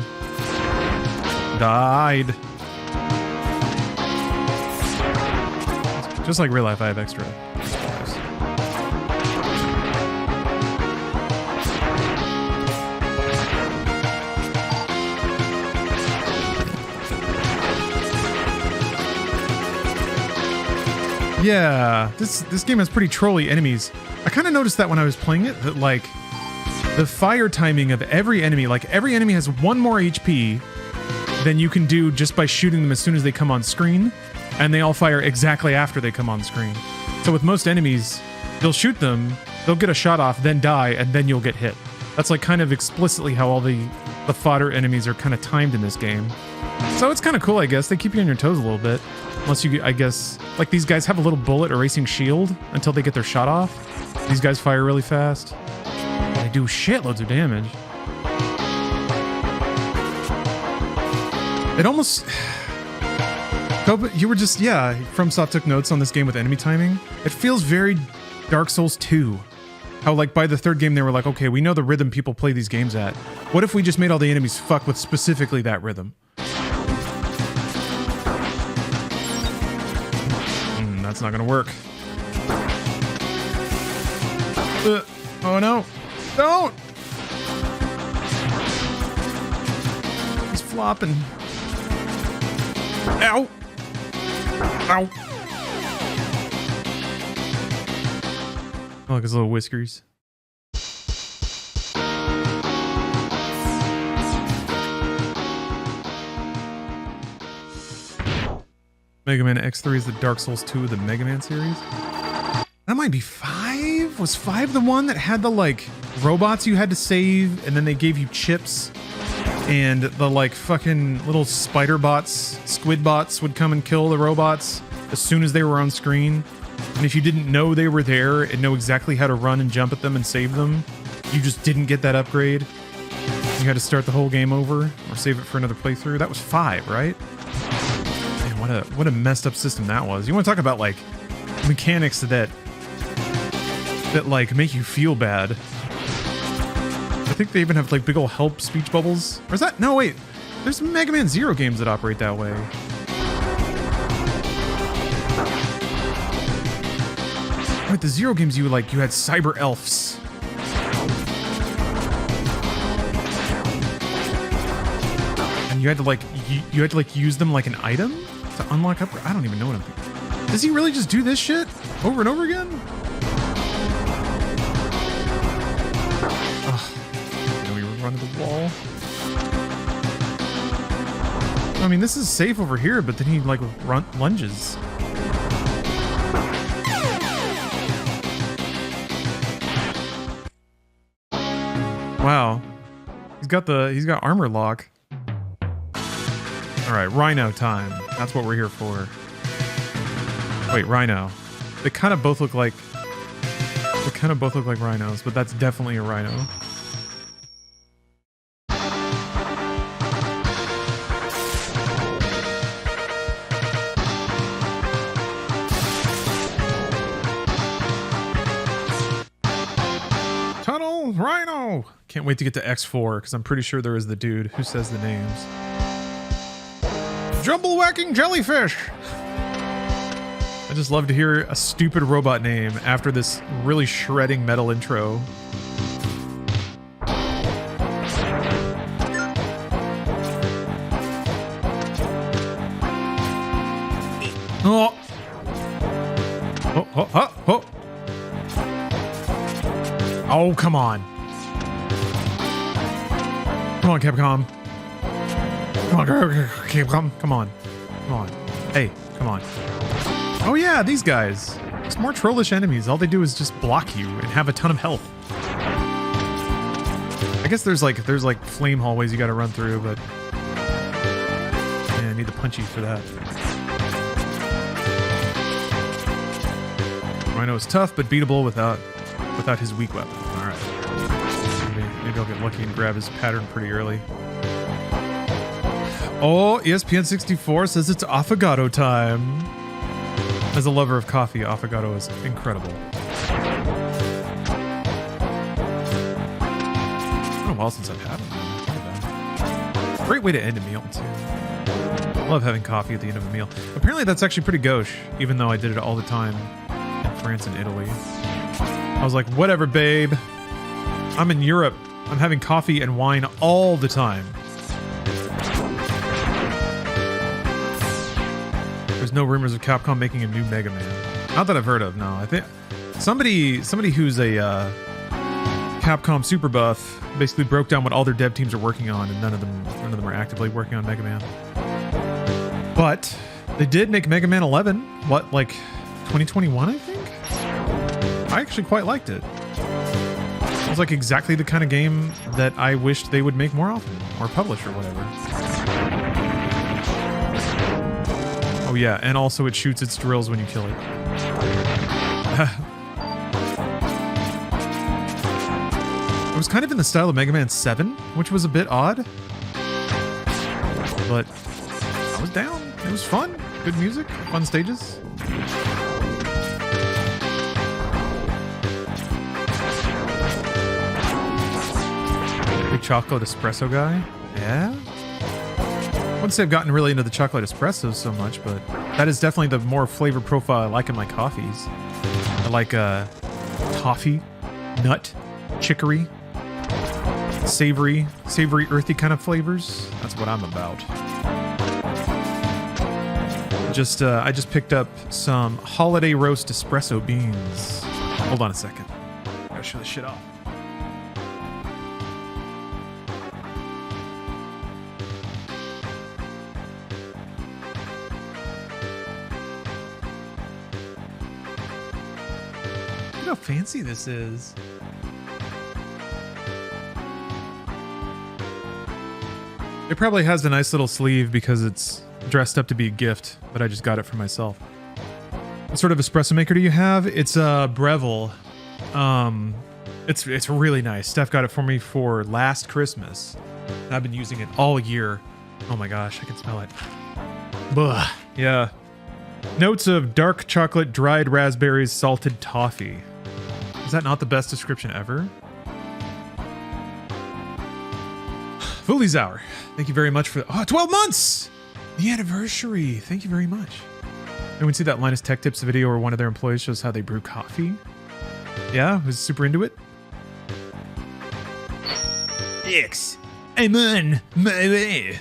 died. Just like real life, I have extra supplies. Yeah, this game has pretty trolly enemies. I kind of noticed that when I was playing it, that, like, the fire timing of every enemy, like, every enemy has 1 more HP than you can do just by shooting them as soon as they come on screen, and they all fire exactly after they come on screen. So with most enemies, you'll shoot them, they'll get a shot off, then die, and then you'll get hit. That's, like, kind of explicitly how all the fodder enemies are kind of timed in this game. So it's kind of cool, I guess. They keep you on your toes a little bit. Unless you, I guess, like, these guys have a little bullet erasing shield until they get their shot off. These guys fire really fast. They do shitloads of damage. It almost... You were just... Yeah, FromSoft took notes on this game with enemy timing. It feels very Dark Souls 2. How, like, by the 3rd game they were like, okay, we know the rhythm people play these games at. What if we just made all the enemies fuck with specifically that rhythm? That's not gonna work. Oh no! Don't! He's flopping. Ow! Ow! Oh, look, his little whiskers. Mega Man X3 is the Dark Souls 2 of the Mega Man series. That might be 5? Was 5 the one that had the, like, robots you had to save, and then they gave you chips, and the, like, fucking little spider bots, squid bots would come and kill the robots as soon as they were on screen? And if you didn't know they were there and know exactly how to run and jump at them and save them, you just didn't get that upgrade. You had to start the whole game over or save it for another playthrough. That was 5, right? Man, what a messed up system that was. You want to talk about like mechanics that like make you feel bad. I think they even have like big old help speech bubbles. Or is that? No, wait. There's Mega Man Zero games that operate that way. Wait, the Zero games you had cyber elves. And you had to like use them like an item to unlock upgrade. I don't even know what I'm thinking. Does he really just do this shit over and over again? Ugh. We run to the wall. I mean, this is safe over here, but then he like lunges. Wow. He's got armor lock. All right, Rhino time. That's what we're here for. Wait, Rhino. They kind of both look like rhinos, but that's definitely a rhino. Tunnel Rhino. Can't wait to get to X4 because I'm pretty sure there is the dude who says the names. Jumble whacking jellyfish. I just love to hear a stupid robot name after this really shredding metal intro. Oh. Oh, oh, oh, oh. Oh, come on. Come on, Capcom. Come on, Capcom. Come on. Come on. Hey, come on. Oh yeah, these guys. It's more trollish enemies. All they do is just block you and have a ton of health. I guess there's like flame hallways you gotta run through, but yeah, I need the punchy for that. Rhino is tough, but beatable without his weak weapon. Alright. Maybe I'll get lucky and grab his pattern pretty early. Oh, ESPN64 says it's affogato time. As a lover of coffee, affogato is incredible. It's been a while since I've had one. Great way to end a meal, too. Love having coffee at the end of a meal. Apparently that's actually pretty gauche, even though I did it all the time in France and Italy. I was like, whatever, babe. I'm in Europe. I'm having coffee and wine all the time. There's no rumors of Capcom making a new Mega Man. Not that I've heard of, no. I think somebody who's a Capcom super buff basically broke down what all their dev teams are working on, and none of them are actively working on Mega Man. But they did make Mega Man 11, what, like 2021, I think? I actually quite liked it. It was like exactly the kind of game that I wished they would make more often, or publish or whatever. Oh yeah, and also it shoots its drills when you kill it. It was kind of in the style of Mega Man 7, which was a bit odd. But I was down. It was fun. Good music, fun stages. Big chocolate espresso guy? Yeah? I wouldn't say I've gotten really into the chocolate espressos so much, but that is definitely the more flavor profile I like in my coffees. I like toffee, nut, chicory, savory, earthy kind of flavors. That's what I'm about. I just picked up some holiday roast espresso beans. Hold on a second. Gotta show this shit off. How fancy this is. It probably has a nice little sleeve because it's dressed up to be a gift, but I just got it for myself. What sort of espresso maker do you have? It's a Breville. It's really nice. Steph got it for me for last Christmas. I've been using it all year. Oh my gosh, I can smell it. Blah. Yeah. Notes of dark chocolate, dried raspberries, salted toffee. Is that not the best description ever? Foolie's Hour. Thank you very much for 12 months! The anniversary. Thank you very much. Anyone see that Linus Tech Tips video where one of their employees shows how they brew coffee? Yeah, was super into it. X, I'm on my way.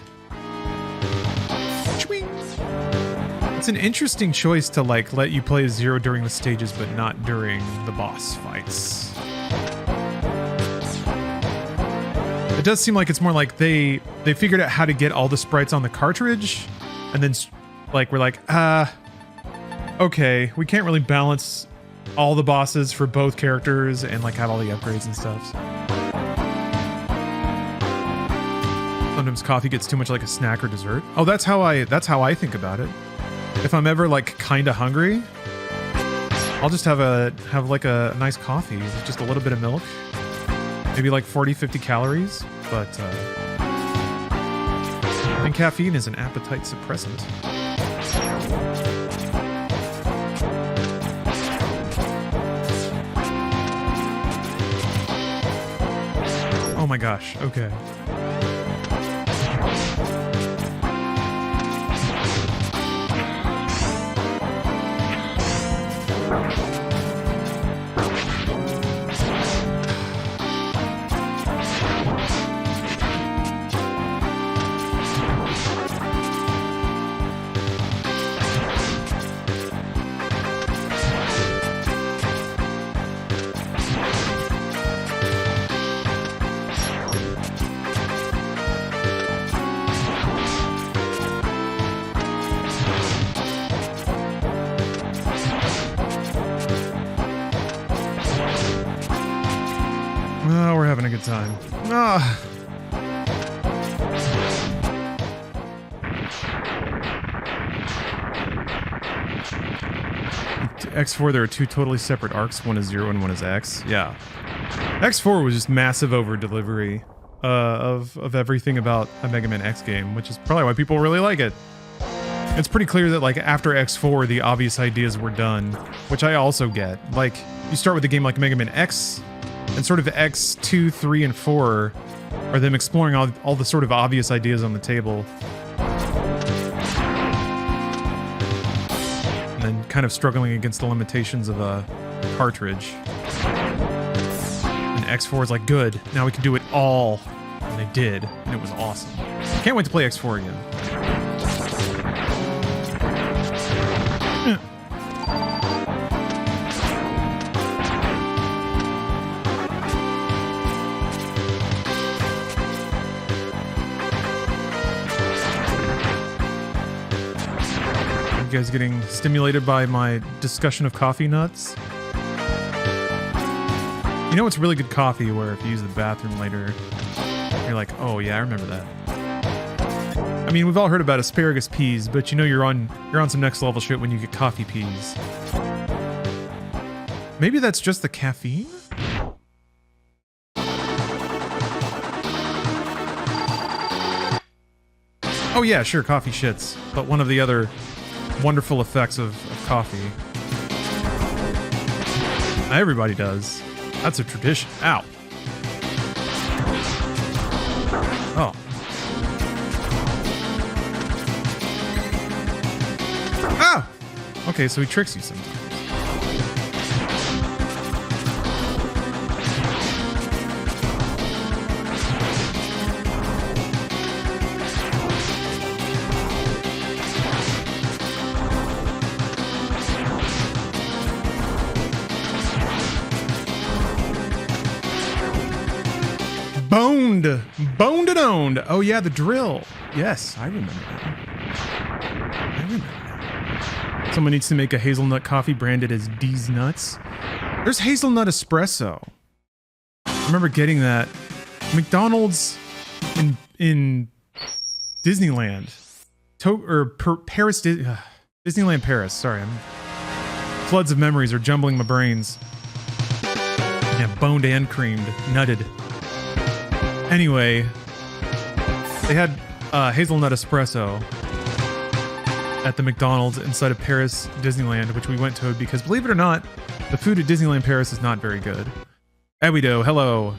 It's an interesting choice to like let you play as Zero during the stages, but not during the boss fights. It does seem like it's more like they figured out how to get all the sprites on the cartridge, and then like we're like, okay, we can't really balance all the bosses for both characters and like have all the upgrades and stuff. So. Sometimes coffee gets too much like a snack or dessert. Oh, that's how I think about it. If I'm ever like kind of hungry, I'll just have like a nice coffee with just a little bit of milk, maybe like 40-50 calories. But and caffeine is an appetite suppressant. Oh my gosh. Okay. Oh, we're having a good time. Ah. X4, there are two totally separate arcs. One is Zero and one is X. Yeah. X4 was just massive over delivery of everything about a Mega Man X game, which is probably why people really like it. It's pretty clear that like after X4, the obvious ideas were done, which I also get. Like, you start with a game like Mega Man X, and sort of X2, 3, and 4 are them exploring all the sort of obvious ideas on the table. And then kind of struggling against the limitations of a cartridge. And X4 is like, good, now we can do it all. And they did, and it was awesome. Can't wait to play X4 again. You guys getting stimulated by my discussion of coffee nuts? You know what's really good coffee where if you use the bathroom later, you're like, oh yeah, I remember that. I mean, we've all heard about asparagus peas, but you know you're on some next level shit when you get coffee peas. Maybe that's just the caffeine? Oh yeah, sure, coffee shits, but one of the other wonderful effects of coffee. Everybody does. That's a tradition. Ow. Oh. Ah! Okay, so he tricks you sometimes. Boned and owned. Oh yeah, the drill. Yes, I remember that. Someone needs to make a hazelnut coffee branded as D's Nuts. There's hazelnut espresso. I remember getting that. McDonald's in Disneyland. Paris, Disneyland Paris. Sorry, floods of memories are jumbling my brains. Yeah, boned and creamed, nutted. Anyway, they had hazelnut espresso at the McDonald's inside of Paris Disneyland, which we went to because, believe it or not, the food at Disneyland Paris is not very good. Ewido, hello.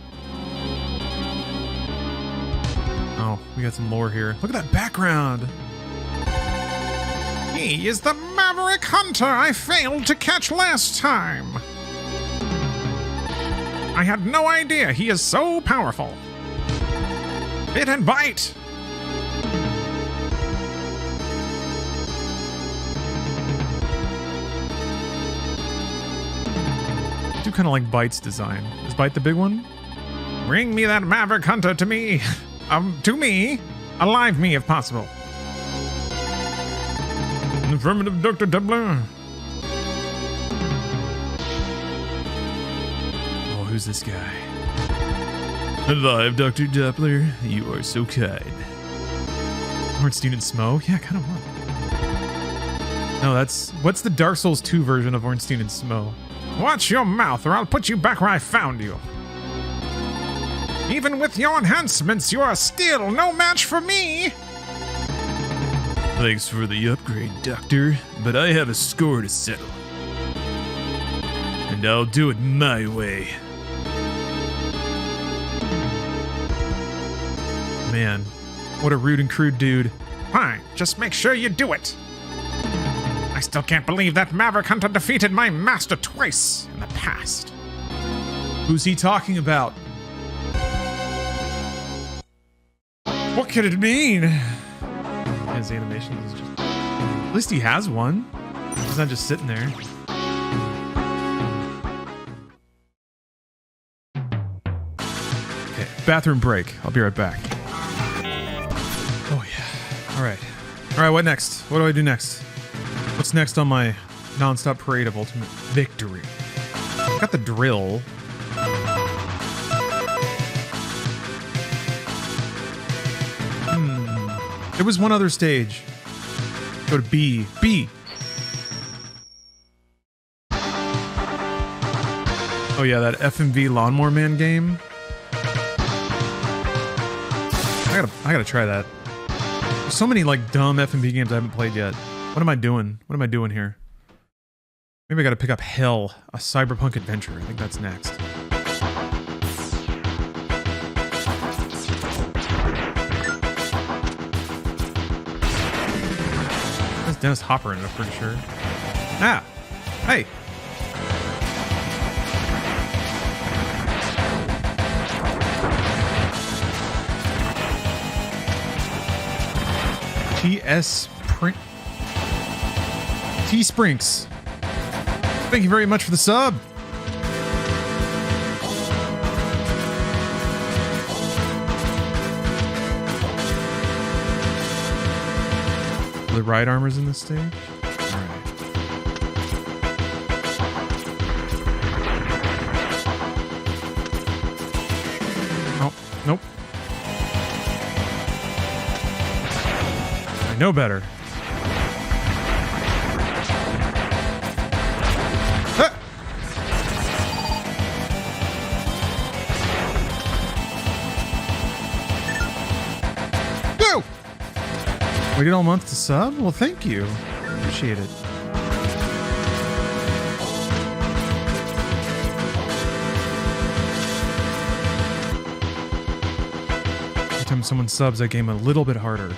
Oh, we got some lore here. Look at that background. He is the Maverick hunter I failed to catch last time. I had no idea he is so powerful. Bit and bite. I do kind of like Bite's design. Is Bite the big one? Bring me that Maverick hunter to me. To me. Alive me if possible. Affirmative, Dr. Doubler. Oh, who's this guy? Alive, Dr. Doppler. You are so kind. Ornstein and Smo? Yeah, kind of want. No, that's... What's the Dark Souls 2 version of Ornstein and Smo? Watch your mouth or I'll put you back where I found you. Even with your enhancements, you are still no match for me. Thanks for the upgrade, Doctor, but I have a score to settle. And I'll do it my way. Man, what a rude and crude dude. Fine, just make sure you do it. I still can't believe that Maverick hunter defeated my master twice in the past. Who's he talking about? What could it mean? His animation is just... At least he has one. He's not just sitting there. Okay, bathroom break. I'll be right back. Oh yeah. All right. All right, what next? What do I do next? What's next on my non-stop parade of ultimate victory? Got the drill. There was one other stage. Go to B. B! Oh yeah, that FMV Lawnmower Man game. I gotta try that. There's so many like dumb FMV games I haven't played yet. What am I doing? What am I doing here? Maybe I gotta pick up Hell, a cyberpunk adventure. I think that's next. Dennis Hopper in it, I'm pretty sure. Ah! Hey! T-Sprinks. Thank you very much for the sub. The ride armors in this stage? Alright. Oh, nope. I know better. Ah! Go! Waited all month to sub? Well, thank you. Appreciate it. Every time someone subs, I game a little bit harder.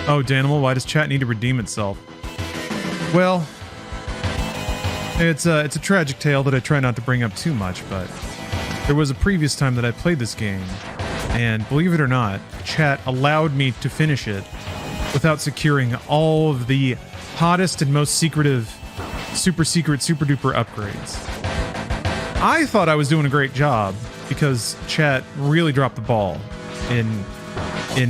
Oh, Danimal, why does chat need to redeem itself? Well, it's a tragic tale that I try not to bring up too much, but there was a previous time that I played this game, and believe it or not, chat allowed me to finish it without securing all of the hottest and most secretive, super secret, super duper upgrades. I thought I was doing a great job because chat really dropped the ball in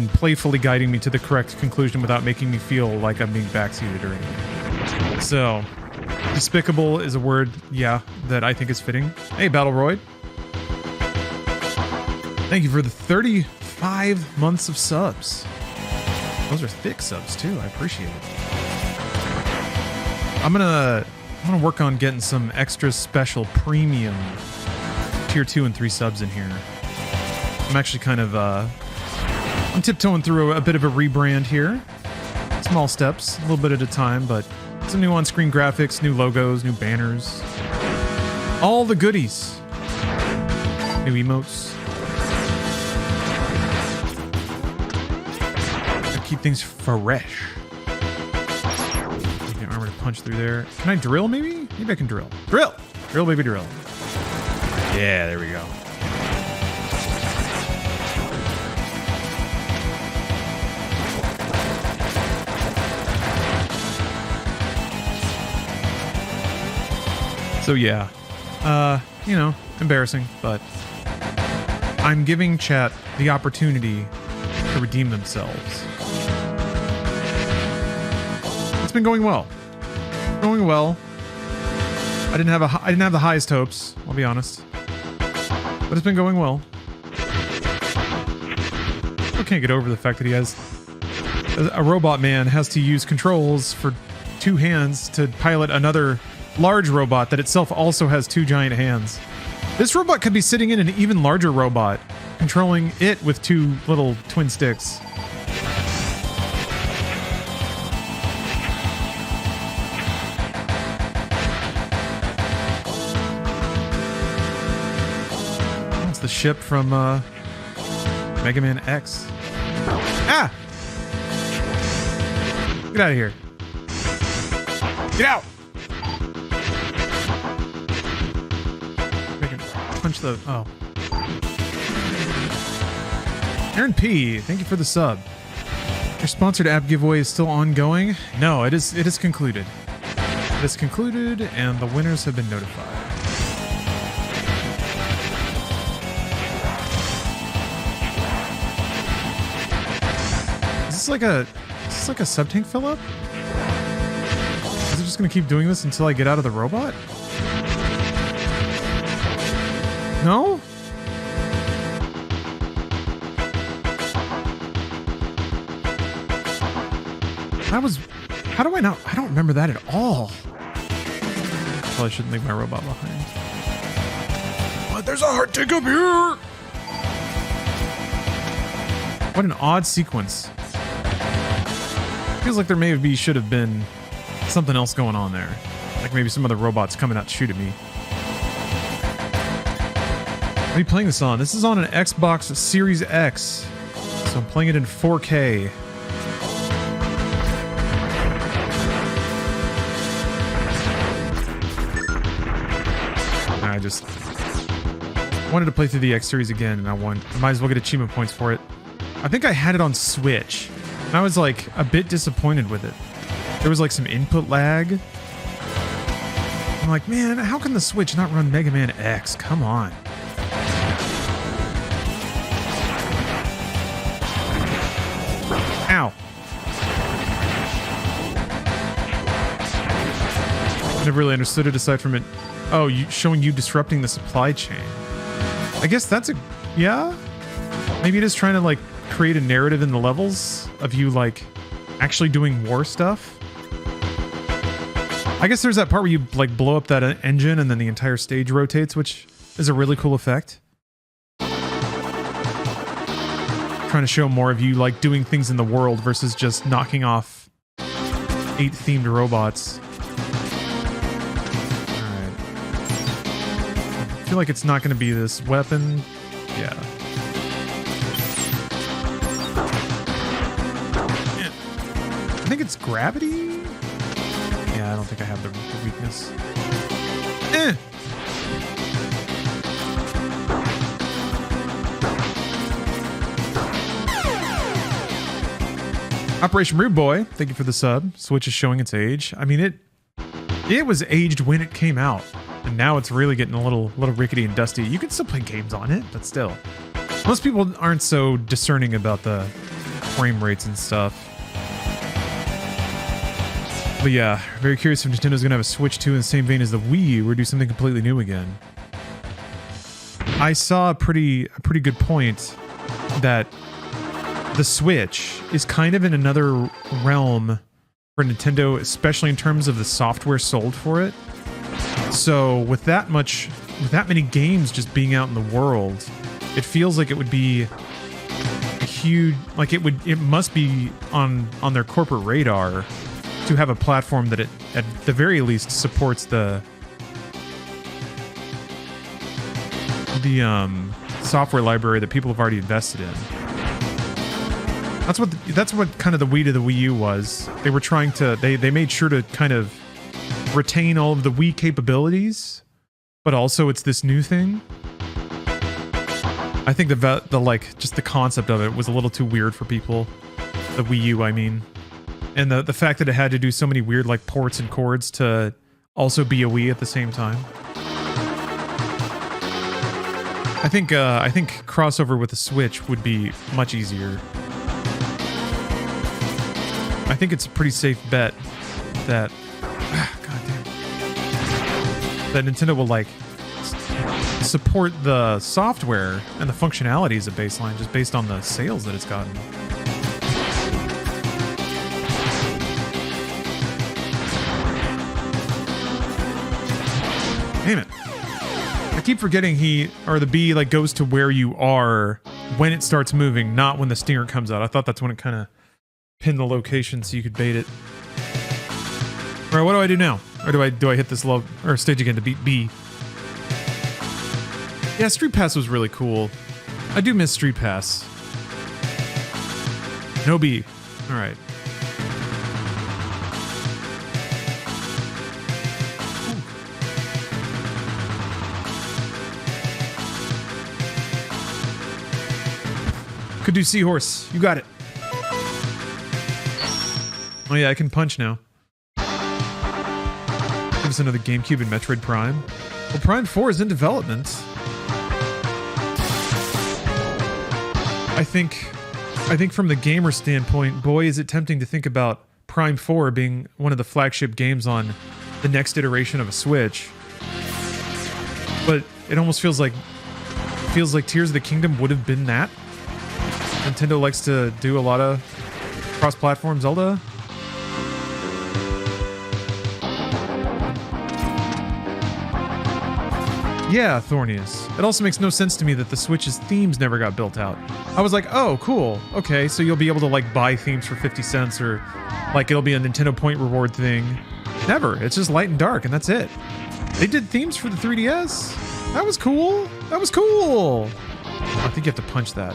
playfully guiding me to the correct conclusion without making me feel like I'm being backseated or anything. So, despicable is a word, yeah, that I think is fitting. Hey, Battleroid. Thank you for the 35 months of subs. Those are thick subs, too. I appreciate it. I'm gonna work on getting some extra special premium tier 2 and 3 subs in here. I'm actually kind of I'm tiptoeing through a bit of a rebrand here. Small steps, a little bit at a time, but some new on-screen graphics, new logos, new banners, all the goodies, new emotes. Gotta keep things fresh. Get armor to punch through there. Can I drill? Maybe I can drill. Drill, baby, drill. Yeah, there we go. So yeah, you know, embarrassing, but I'm giving chat the opportunity to redeem themselves. It's been going well. Going well. I didn't have the highest hopes, I'll be honest. But it's been going well. I can't get over the fact that he has a robot man has to use controls for 2 hands to pilot another large robot that itself also has 2 giant hands. This robot could be sitting in an even larger robot, controlling it with 2 little twin sticks. That's the ship from Mega Man X. Ah! Get out of here. Get out! Punch the... Oh. Aaron P., thank you for the sub. Your sponsored app giveaway is still ongoing? No, it is concluded. It is concluded, and the winners have been notified. Is this like a sub-tank fill-up? Is it just gonna keep doing this until I get out of the robot? No? How do I know? I don't remember that at all. Probably shouldn't leave my robot behind. But there's a heart tank up here! What an odd sequence. Feels like there should have been something else going on there. Like maybe some other robots coming out to shoot at me. What are you playing this on? This is on an Xbox Series X. So I'm playing it in 4K. I just wanted to play through the X series again, and I might as well get achievement points for it. I think I had it on Switch, and I was like a bit disappointed with it. There was like some input lag. I'm like, man, how can the Switch not run Mega Man X? Come on. Ow. Never really understood it aside from it. Oh, showing you disrupting the supply chain. I guess that's yeah? Maybe it is trying to like create a narrative in the levels of you like actually doing war stuff. I guess there's that part where you like blow up that engine and then the entire stage rotates, which is a really cool effect. Trying to show more of you like doing things in the world versus just knocking off 8 themed robots. I feel like it's not going to be this weapon. Yeah. I think it's gravity? Yeah, I don't think I have the weakness. Operation Rude Boy, thank you for the sub. Switch is showing its age. I mean, it was aged when it came out. And now it's really getting a little rickety and dusty. You can still play games on it, but still. Most people aren't so discerning about the frame rates and stuff. But yeah, very curious if Nintendo's gonna have a Switch 2 in the same vein as the Wii U or do something completely new again. I saw a pretty good point that the Switch is kind of in another realm for Nintendo, especially in terms of the software sold for it. So with that many games just being out in the world, it feels like it would be a huge, like it must be on their corporate radar to have a platform that it at the very least supports the software library that people have already invested in. That's what kind of the Wii to the Wii U was. They were trying to they made sure to kind of retain all of the Wii capabilities, but also it's this new thing. I think the like just the concept of it was a little too weird for people. The Wii U, I mean. And the fact that it had to do so many weird like ports and chords to also be a Wii at the same time. I think crossover with the Switch would be much easier. I think it's a pretty safe bet that that Nintendo will like support the software and the functionality as a baseline just based on the sales that it's gotten. Damn it. I keep forgetting the bee like goes to where you are when it starts moving, not when the stinger comes out. I thought that's when it kind of pinned the location so you could bait it. All right, what do I do now? Or do I hit this stage again to beat B? Yeah, Street Pass was really cool. I do miss Street Pass. No B. All right. Could do Seahorse. You got it. Oh yeah, I can punch now. Give us another GameCube and Metroid Prime. Well, Prime 4 is in development. I think from the gamer standpoint, boy, is it tempting to think about Prime 4 being one of the flagship games on the next iteration of a Switch. But it almost feels like Tears of the Kingdom would have been that. Nintendo likes to do a lot of cross-platform Zelda. Yeah, Thornius. It also makes no sense to me that the Switch's themes never got built out. I was like, oh, cool. Okay, so you'll be able to like buy themes for 50 cents or like it'll be a Nintendo Point reward thing. Never. It's just light and dark and that's it. They did themes for the 3DS. That was cool. That was cool. I think you have to punch that.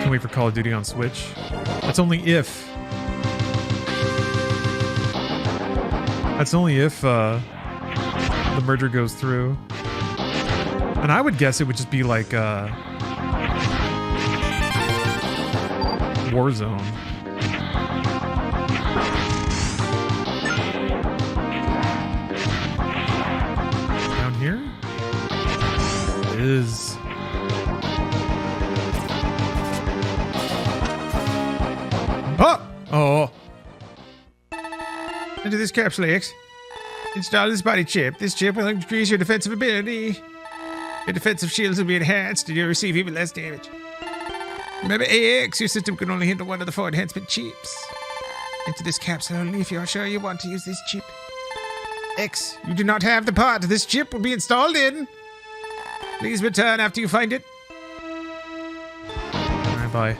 Can't wait for Call of Duty on Switch. That's only if the merger goes through. And I would guess it would just be like Warzone. Down here? It is. Oh! Into this capsule, X. Install this body chip. This chip will increase your defensive ability. Your defensive shields will be enhanced and you'll receive even less damage. Remember, AX, your system can only handle one of the 4 enhancement chips. Enter this capsule only if you're sure you want to use this chip. X, you do not have the part this chip will be installed in. Please return after you find it. Alright, bye.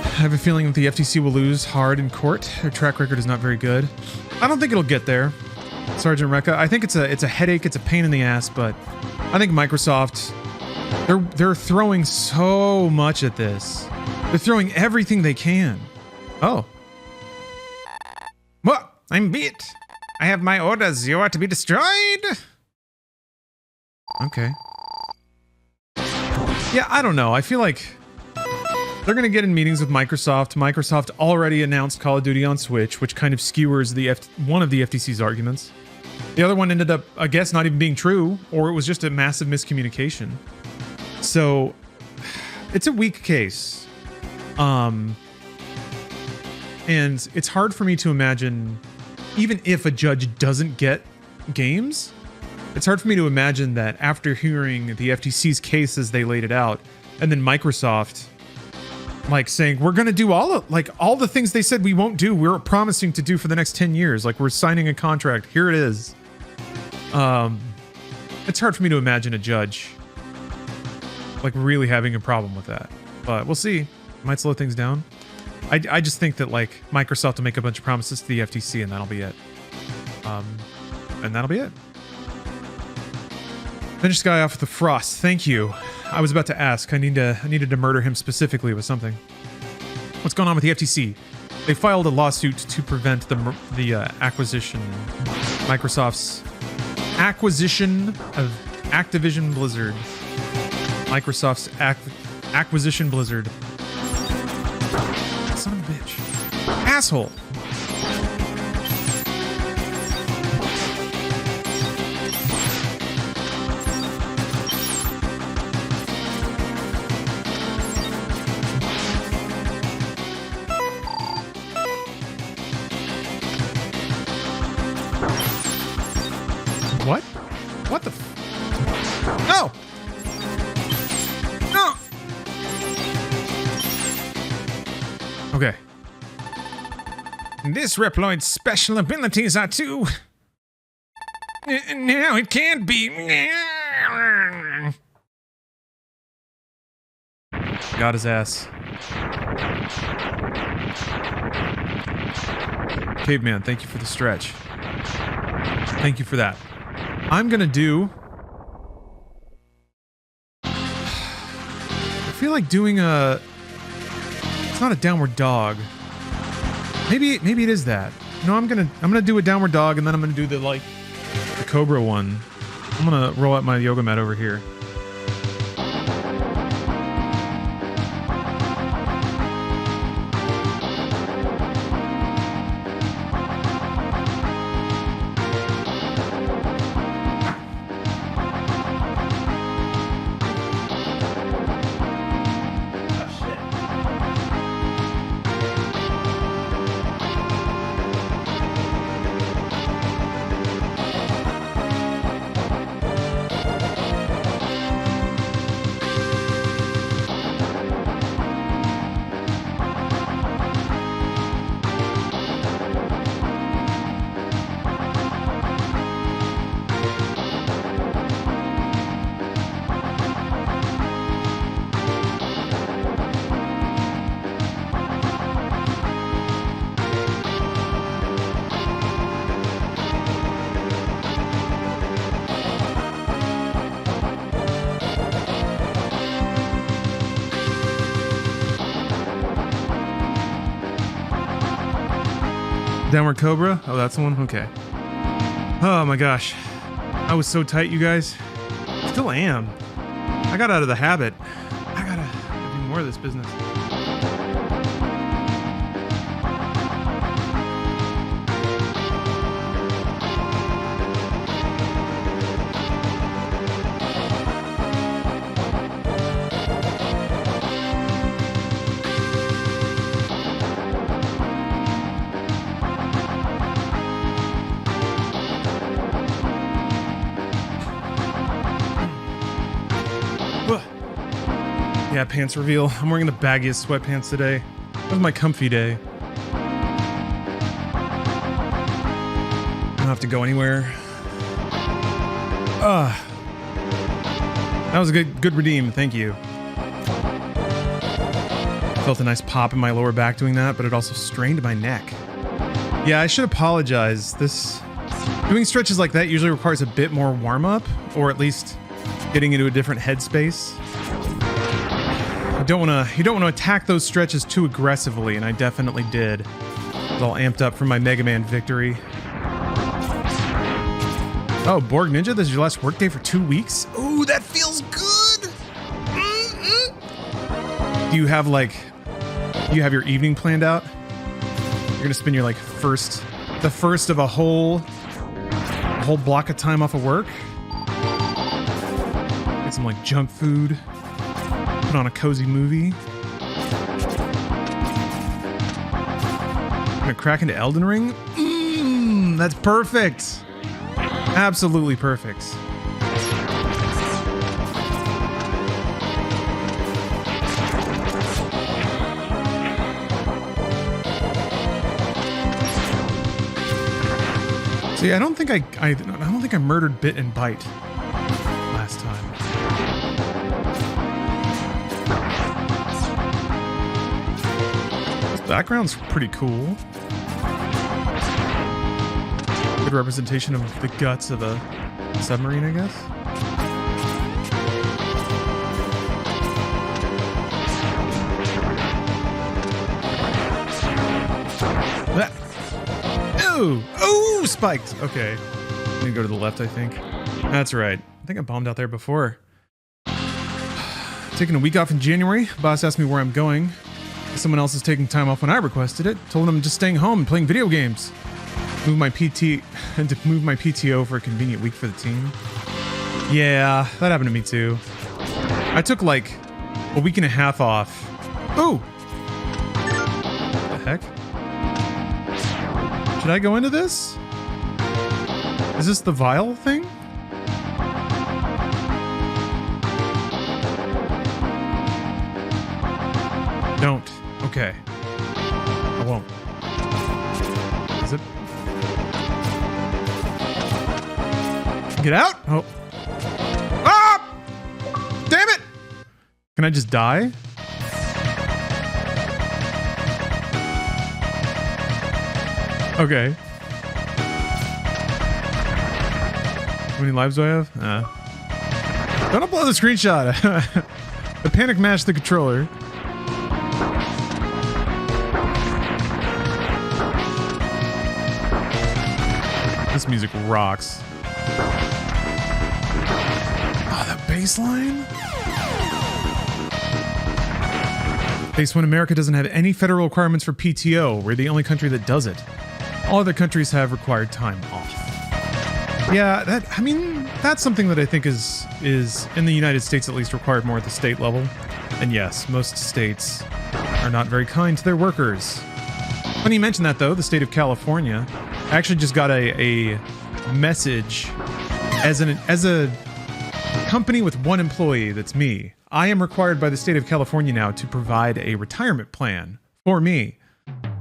I have a feeling that the FTC will lose hard in court. Their track record is not very good. I don't think it'll get there, Sergeant Rekka. I think it's a headache, it's a pain in the ass, but I think Microsoft, they're throwing so much at this. They're throwing everything they can. Oh. What? I'm beat. I have my orders. You are to be destroyed. Okay. Yeah, I don't know. I feel like they're going to get in meetings with Microsoft. Microsoft already announced Call of Duty on Switch, which kind of skewers one of the FTC's arguments. The other one ended up, I guess, not even being true, or it was just a massive miscommunication. So, it's a weak case. And it's hard for me to imagine, even if a judge doesn't get games, it's hard for me to imagine that after hearing the FTC's case as they laid it out, and then Microsoft like saying we're gonna do all the things they said we won't do. We're promising to do for the next 10 years. Like we're signing a contract. Here it is. It's hard for me to imagine a judge like really having a problem with that, but we'll see. Might slow things down. I just think that like Microsoft will make a bunch of promises to the FTC and that'll be it. And that'll be it. Finish this guy off with the frost. Thank you. I was about to ask. I needed to murder him specifically with something. What's going on with the FTC? They filed a lawsuit to prevent the acquisition, Microsoft's acquisition of Activision Blizzard. Microsoft's acquisition Blizzard. Son of a bitch. Asshole. What? What the No! No! Okay. This Reploid's special abilities are too... Now it can't be... Got his ass. Caveman, thank you for the stretch. Thank you for that. I'm gonna do... I feel like doing a... It's not a downward dog. Maybe it is that. No, I'm gonna do a downward dog and then I'm gonna do the Cobra one. I'm gonna roll out my yoga mat over here. Downward Cobra? Oh, that's the one? Okay. Oh my gosh. I was so tight, you guys. Still am. I got out of the habit. I gotta do more of this business. Yeah, pants reveal. I'm wearing the baggiest sweatpants today. It was my comfy day. I don't have to go anywhere. That was a good redeem. Thank you. I felt a nice pop in my lower back doing that, but it also strained my neck. Yeah, I should apologize. Doing stretches like that usually requires a bit more warm-up, or at least getting into a different headspace. You don't want to attack those stretches too aggressively, and I definitely did. I was all amped up from my Mega Man victory. Oh, Borg Ninja, this is your last workday for 2 weeks? Ooh, that feels good! Do you have your evening planned out? You're gonna spend your the first of a whole block of time off of work? Get some junk food. Put on a cozy movie. Gonna crack into Elden Ring? That's perfect. Absolutely perfect. See, I don't think I don't think I murdered Bit and Bite last time. This background's pretty cool. Good representation of the guts of a submarine, I guess. Ooh! Ooh! Spiked! Okay. I'm gonna go to the left, I think. That's right. I think I bombed out there before. Taking a week off in January. Boss asked me where I'm going. Someone else is taking time off when I requested it. Told him I'm just staying home and playing video games. Move my PTO for a convenient week for the team. Yeah, that happened to me too. I took like a week and a half off. Ooh! What the heck? Should I go into this? Is this the vial thing? Don't. Okay. I won't. Is it? Get out! Oh. Ah! Damn it! Can I just die? Okay. How many lives do I have? Don't upload the screenshot. I panic mashed the controller. This music rocks. Oh, that bass line? Based when America doesn't have any federal requirements for PTO, we're the only country that does it. All other countries have required time off. Yeah, that's something that I think is in the United States at least required more at the state level. And yes, most states are not very kind to their workers. Funny you mention that though, the state of California. I actually just got a message as a company with one employee, that's me. I am required by the state of California now to provide a retirement plan for me.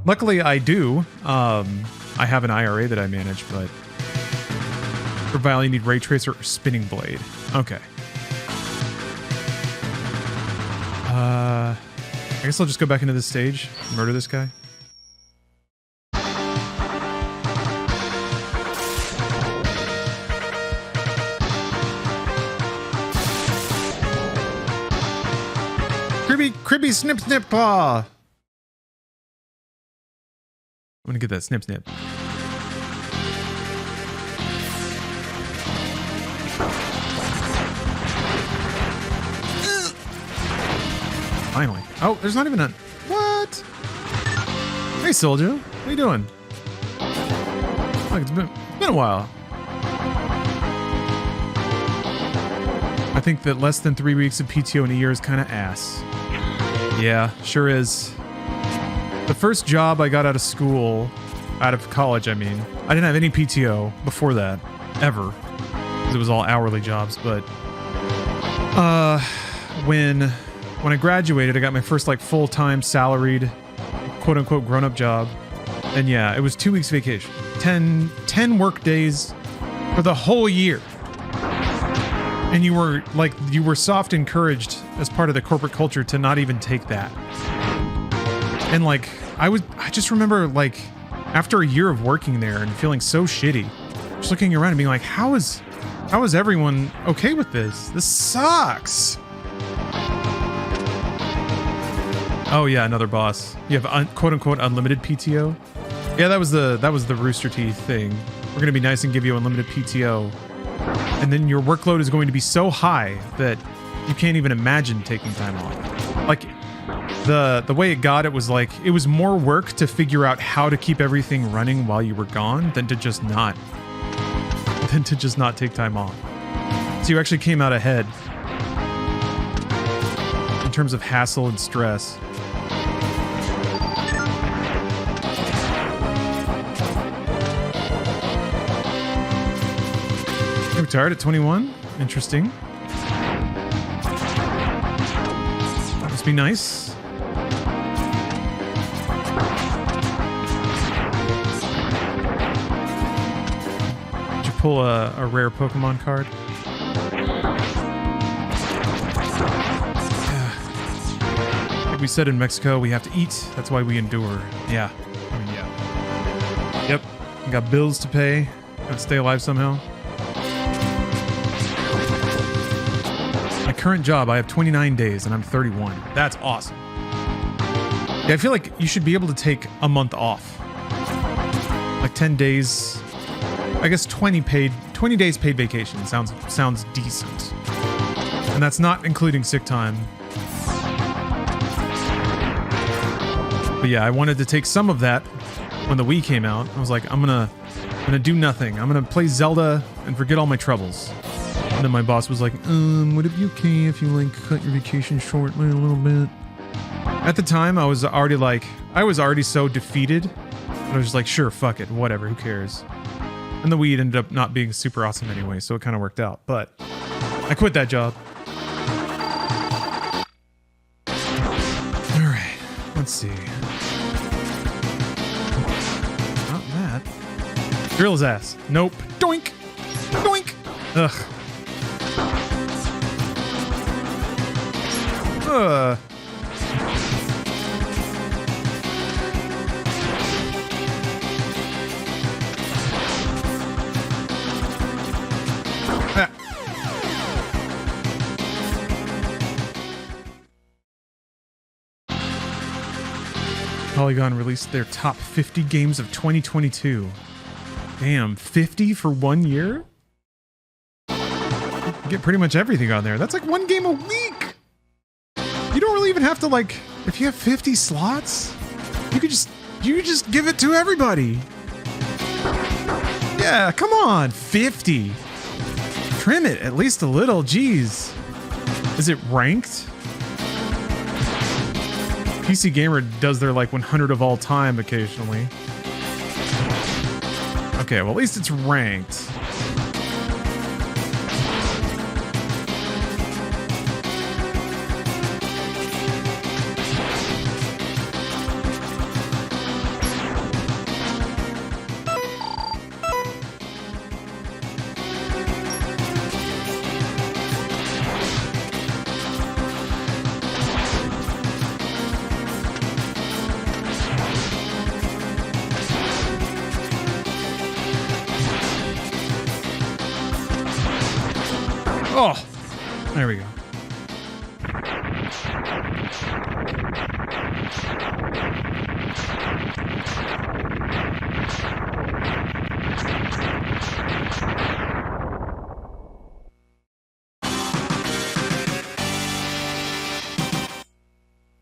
Luckily, I do. I have an IRA that I manage, but for Vial, you need Ray Tracer or Spinning Blade. Okay. I guess I'll just go back into this stage, murder this guy. Cribby snip snip paw. I'm gonna get that snip snip. Finally. Oh, there's not even a... What? Hey, soldier. What are you doing? Look, it's been a while. I think that less than 3 weeks of PTO in a year is kind of ass. Yeah, sure is. The first job I got out of college, I mean. I didn't have any PTO before that, ever. Because it was all hourly jobs, but... When I graduated, I got my first, like, full-time salaried, quote-unquote, grown-up job. And yeah, it was 2 weeks vacation. 10 work days for the whole year. And you were soft encouraged as part of the corporate culture to not even take that. And like, I just remember like, after a year of working there and feeling so shitty, just looking around and being like, how is everyone okay with this? This sucks. Oh yeah, another boss. You have quote unquote unlimited PTO. Yeah, that was the Rooster Teeth thing. We're gonna be nice and give you unlimited PTO. And then your workload is going to be so high that you can't even imagine taking time off. Like, the way it got, it was like, it was more work to figure out how to keep everything running while you were gone than to just not take time off. So you actually came out ahead in terms of hassle and stress. Retired at 21. Interesting. That must be nice. pull a rare Pokemon card. Like we said in Mexico, we have to eat. That's why we endure. Yeah. I mean, yeah. Yep. We got bills to pay. Gotta stay alive somehow. My current job, I have 29 days and I'm 31. That's awesome. Yeah, I feel like you should be able to take a month off. Like 10 days. I guess 20 days paid vacation sounds decent. And that's not including sick time. But yeah, I wanted to take some of that when the Wii came out. I was like, I'm gonna do nothing. I'm gonna play Zelda and forget all my troubles. And then my boss was like, would it be okay if you like cut your vacation short by a little bit? At the time, I was already so defeated. I was just like, sure, fuck it, whatever, who cares? And the weed ended up not being super awesome anyway, so it kind of worked out. But I quit that job. All right, let's see. Not that. Drill his ass. Nope. Doink. Doink. Ugh. Ah. Polygon released their top 50 games of 2022. Damn, 50 for 1 year? You get pretty much everything on there. That's like one game a week. You don't really even have to, like, if you have 50 slots, you could just give it to everybody. Yeah, come on, 50. Trim it at least a little, jeez. Is it ranked? PC Gamer does their like 100 of all time occasionally. Okay, well at least it's ranked. Oh, there we go.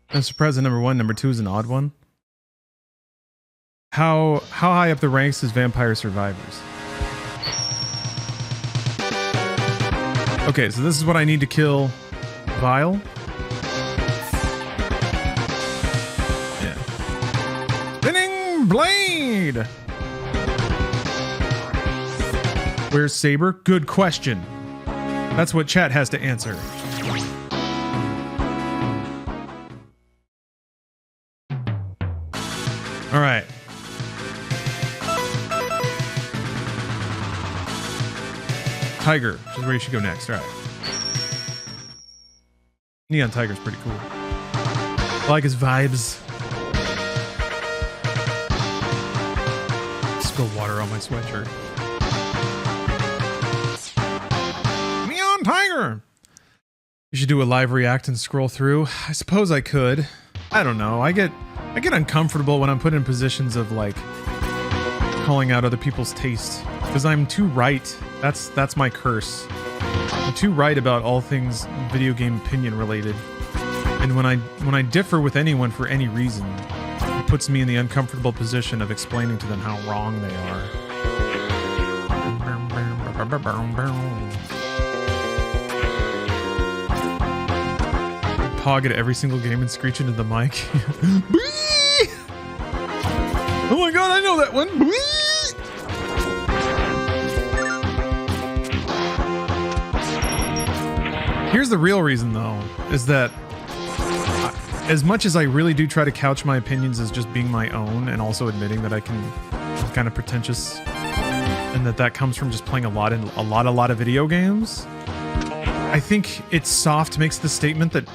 I'm surprised at number 1. Number 2 is an odd one. How high up the ranks is Vampire Survivors? Okay, so this is what I need to kill Vile. Yeah. Spinning Blade! Where's Saber? Good question. That's what chat has to answer. Alright. Tiger, which is where you should go next. All right. Neon Tiger's pretty cool. I like his vibes. Spill water on my sweatshirt. Neon Tiger! You should do a live react and scroll through. I suppose I could. I don't know. I get uncomfortable when I'm put in positions of like calling out other people's taste. Because I'm too right. That's my curse. I'm too right about all things video game opinion related. And when I differ with anyone for any reason, it puts me in the uncomfortable position of explaining to them how wrong they are. Pog at every single game and screech into the mic. Oh my god, I know that one. Here's the real reason, though, is that as much as I really do try to couch my opinions as just being my own and also admitting that I can be kind of pretentious and that comes from just playing a lot of video games. I think it's soft makes the statement that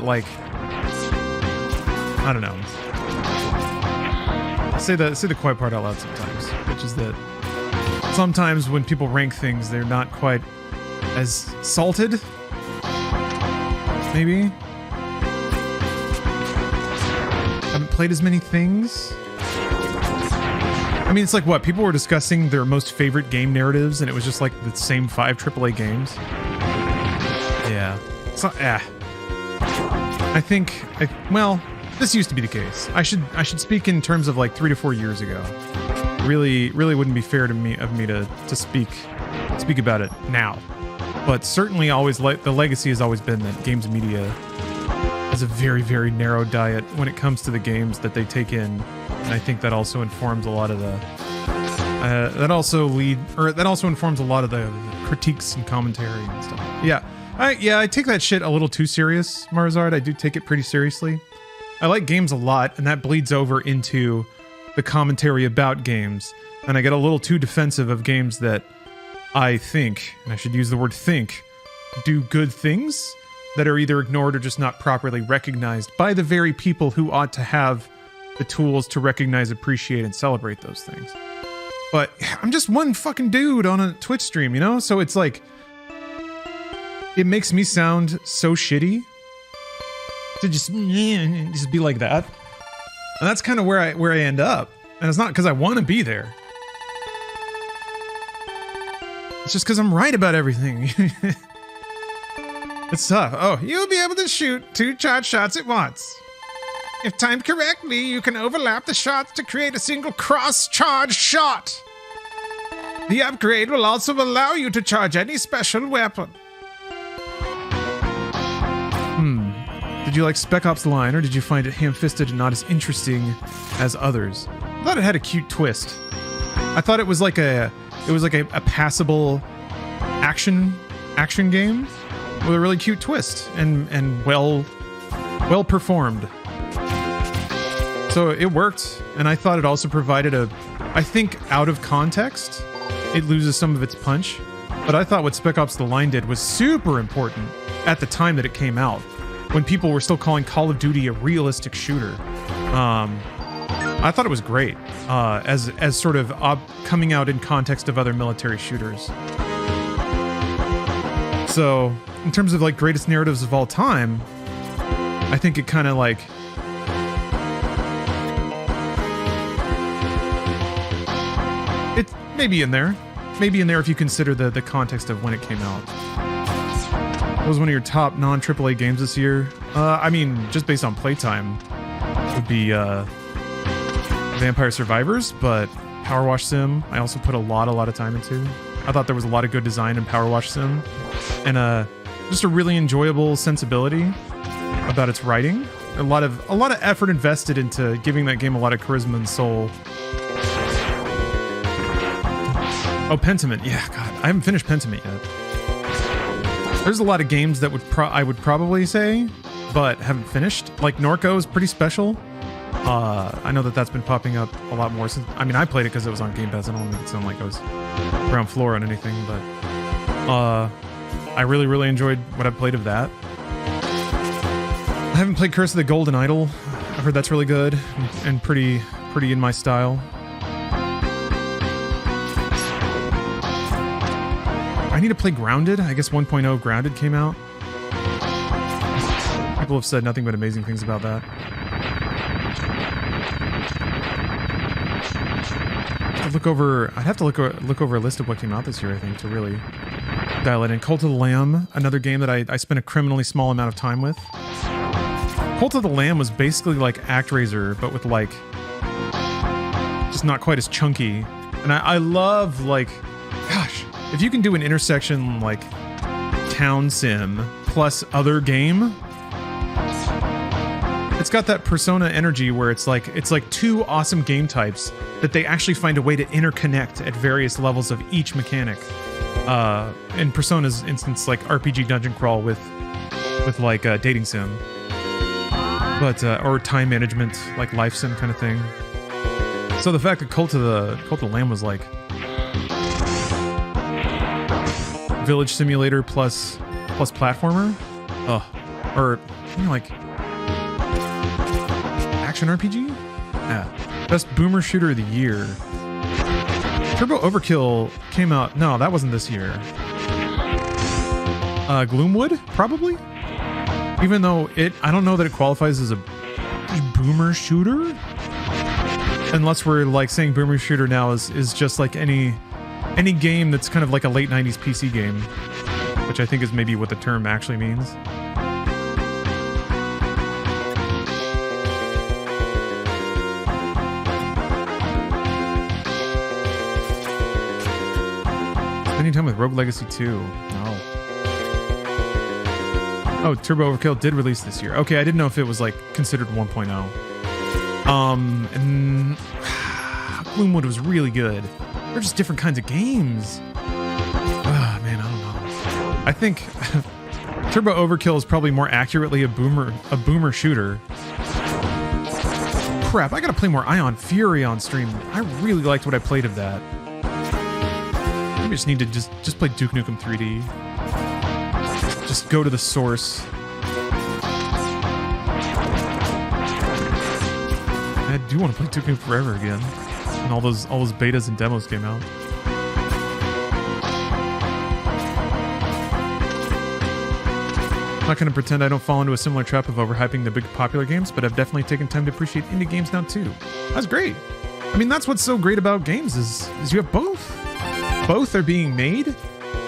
like, I don't know. Say the quiet part out loud sometimes, which is that sometimes when people rank things, they're not quite as salted. Maybe. Haven't played as many things. I mean, it's like what? People were discussing their most favorite game narratives, and it was just like the same 5 AAA games. Yeah. So, I think, well, this used to be the case. I should speak in terms of like 3 to 4 years ago. Really wouldn't be fair to me to speak about it now. But certainly always the legacy has always been that games media has a very, very narrow diet when it comes to the games that they take in. And I think that also informs a lot of the that also informs a lot of the critiques and commentary and stuff. Yeah. I take that shit a little too serious, Marzard. I do take it pretty seriously. I like games a lot, and that bleeds over into the commentary about games. And I get a little too defensive of games that I think, and I should use the word think, do good things that are either ignored or just not properly recognized by the very people who ought to have the tools to recognize, appreciate, and celebrate those things. But I'm just one fucking dude on a Twitch stream, you know? So it's like, it makes me sound so shitty to just be like that. And that's kind of where I end up. And it's not because I want to be there. It's just because I'm right about everything. It's tough. Oh, you'll be able to shoot 2 charged shots at once. If timed correctly, you can overlap the shots to create a single cross-charged shot. The upgrade will also allow you to charge any special weapon. Did you like Spec Ops line, or did you find it ham-fisted and not as interesting as others? I thought it had a cute twist. I thought it was like a passable action game with a really cute twist and well performed. So it worked, and I thought it also provided I think out of context, it loses some of its punch. But I thought what Spec Ops The Line did was super important at the time that it came out, when people were still calling Call of Duty a realistic shooter. I thought it was great, as sort of coming out in context of other military shooters. So, in terms of like greatest narratives of all time, I think it kind of like it's maybe in there if you consider the context of when it came out. What was one of your top non-AAA games this year? I mean, just based on playtime, would be Vampire Survivors, but Power Wash Sim, I also put a lot of time into. I thought there was a lot of good design in Power Wash Sim, and just a really enjoyable sensibility about its writing. A lot of effort invested into giving that game a lot of charisma and soul. Oh, Pentiment. Yeah, God, I haven't finished Pentiment yet. There's a lot of games that I would probably say, but haven't finished. Like Norco is pretty special. I know that's been popping up a lot more since. I mean, I played it because it was on Game Pass. I don't want to make it sound like I was ground floor on anything, but I really enjoyed what I played of that. I haven't played Curse of the Golden Idol. I've heard that's really good and pretty in my style. I need to play Grounded. I guess 1.0 Grounded came out. People have said nothing but amazing things about that. I'd have to look over a list of what came out this year, I think, to really dial it in. Cult of the Lamb, another game that I spent a criminally small amount of time with. Cult of the Lamb was basically like ActRaiser, but with like just not quite as chunky. And I love, like, gosh, if you can do an intersection like town sim plus other game, it's got that Persona energy where it's like 2 awesome game types that they actually find a way to interconnect at various levels of each mechanic. In Persona's instance, like RPG dungeon crawl with like dating sim, but or time management, like life sim kind of thing. So the fact that Cult of the Lamb was like Village Simulator plus platformer. Oh, or like action RPG. Yeah, best boomer shooter of the year. Turbo Overkill came out. No, that wasn't this year. Gloomwood, probably. Even though I don't know that it qualifies as a boomer shooter. Unless we're like saying boomer shooter now is just like any game that's kind of like a late 90s PC game, which I think is maybe what the term actually means. Spending time with Rogue Legacy 2. No. Oh, Turbo Overkill did release this year. Okay, I didn't know if it was like considered 1.0. And Gloomwood was really good. They're just different kinds of games. Ah, man, I don't know. I think Turbo Overkill is probably more accurately a boomer shooter. Crap, I gotta play more Ion Fury on stream. I really liked what I played of that. Maybe I just need to just play Duke Nukem 3D. Just go to the source. I do want to play Duke Nukem Forever again. And all those betas and demos came out. I'm not going to pretend I don't fall into a similar trap of overhyping the big popular games, but I've definitely taken time to appreciate indie games now too. That's great. I mean, that's what's so great about games is you have both. Both are being made.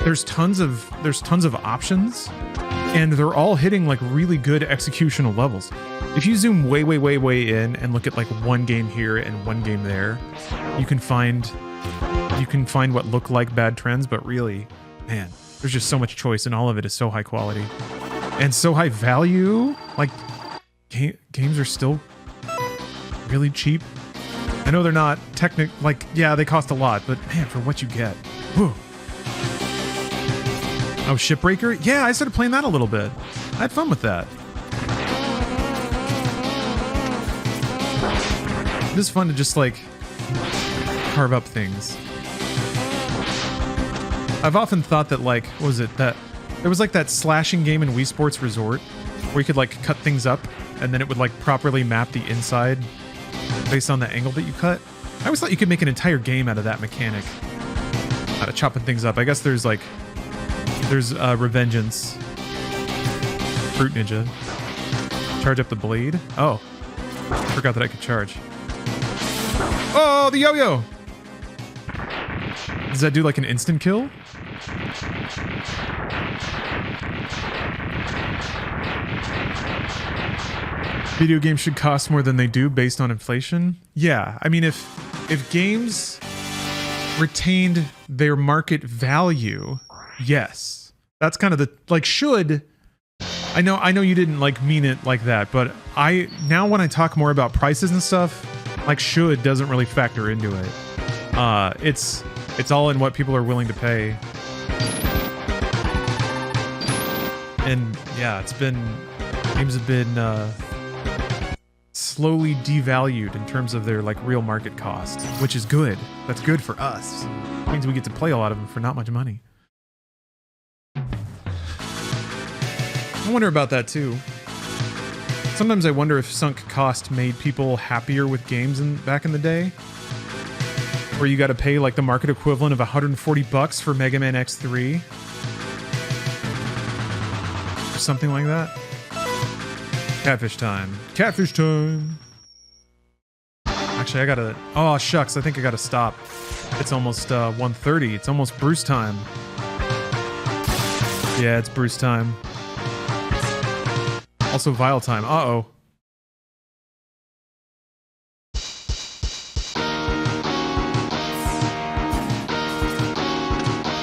There's tons of options, and they're all hitting like really good executional levels. If you zoom way in and look at like one game here and one game there, you can find what look like bad trends, but really, man, there's just so much choice, and all of it is so high quality and so high value. Like games are still really cheap. I know they're not yeah, they cost a lot, but man, for what you get. Whew. Oh, Shipbreaker? Yeah, I started playing that a little bit. I had fun with that. It is fun to just like carve up things. I've often thought that like, what was it? That there was like that slashing game in Wii Sports Resort where you could like cut things up and then it would like properly map the inside based on the angle that you cut. I always thought you could make an entire game out of that mechanic. Out of chopping things up. I guess there's Revengeance. Fruit Ninja. Charge up the blade. Oh. Forgot that I could charge. Oh, the yo-yo! Does that do like an instant kill? Video games should cost more than they do based on inflation? Yeah, I mean if games retained their market value, yes. That's kind of the like should. I know you didn't like mean it like that, but now when I talk more about prices and stuff, like should doesn't really factor into it. It's all in what people are willing to pay. And yeah, games have been slowly devalued in terms of their like real market cost, which is good. That's good for us. It means we get to play a lot of them for not much money. I wonder about that too. Sometimes I wonder if sunk cost made people happier with games back in the day, where you got to pay like the market equivalent of $140 for Mega Man X3 or something like that. Catfish time. Catfish time. Actually, I gotta... Oh, shucks. I think I gotta stop. It's almost 1:30. It's almost Bruce time. Yeah, it's Bruce time. Also Vile time. Uh-oh.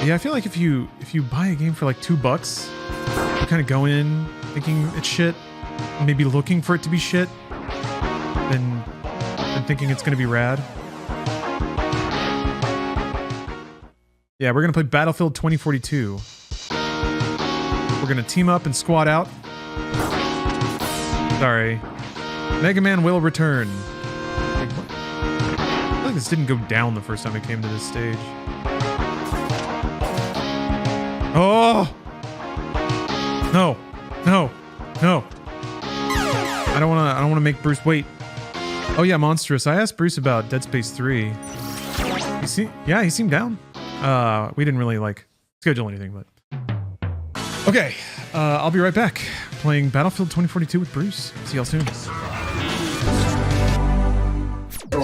Yeah, I feel like if you buy a game for like $2, you kind of go in thinking it's shit, maybe looking for it to be shit, then thinking it's gonna be rad. Yeah, we're gonna play Battlefield 2042. We're gonna team up and squad out. Sorry. Mega Man will return. I feel like this didn't go down the first time I came to this stage. Oh! No. No. No. I don't wanna make Bruce wait. Oh yeah, Monstrous. I asked Bruce about Dead Space 3. He seemed down. We didn't really like schedule anything, but okay. I'll be right back playing Battlefield 2042 with Bruce. See y'all soon.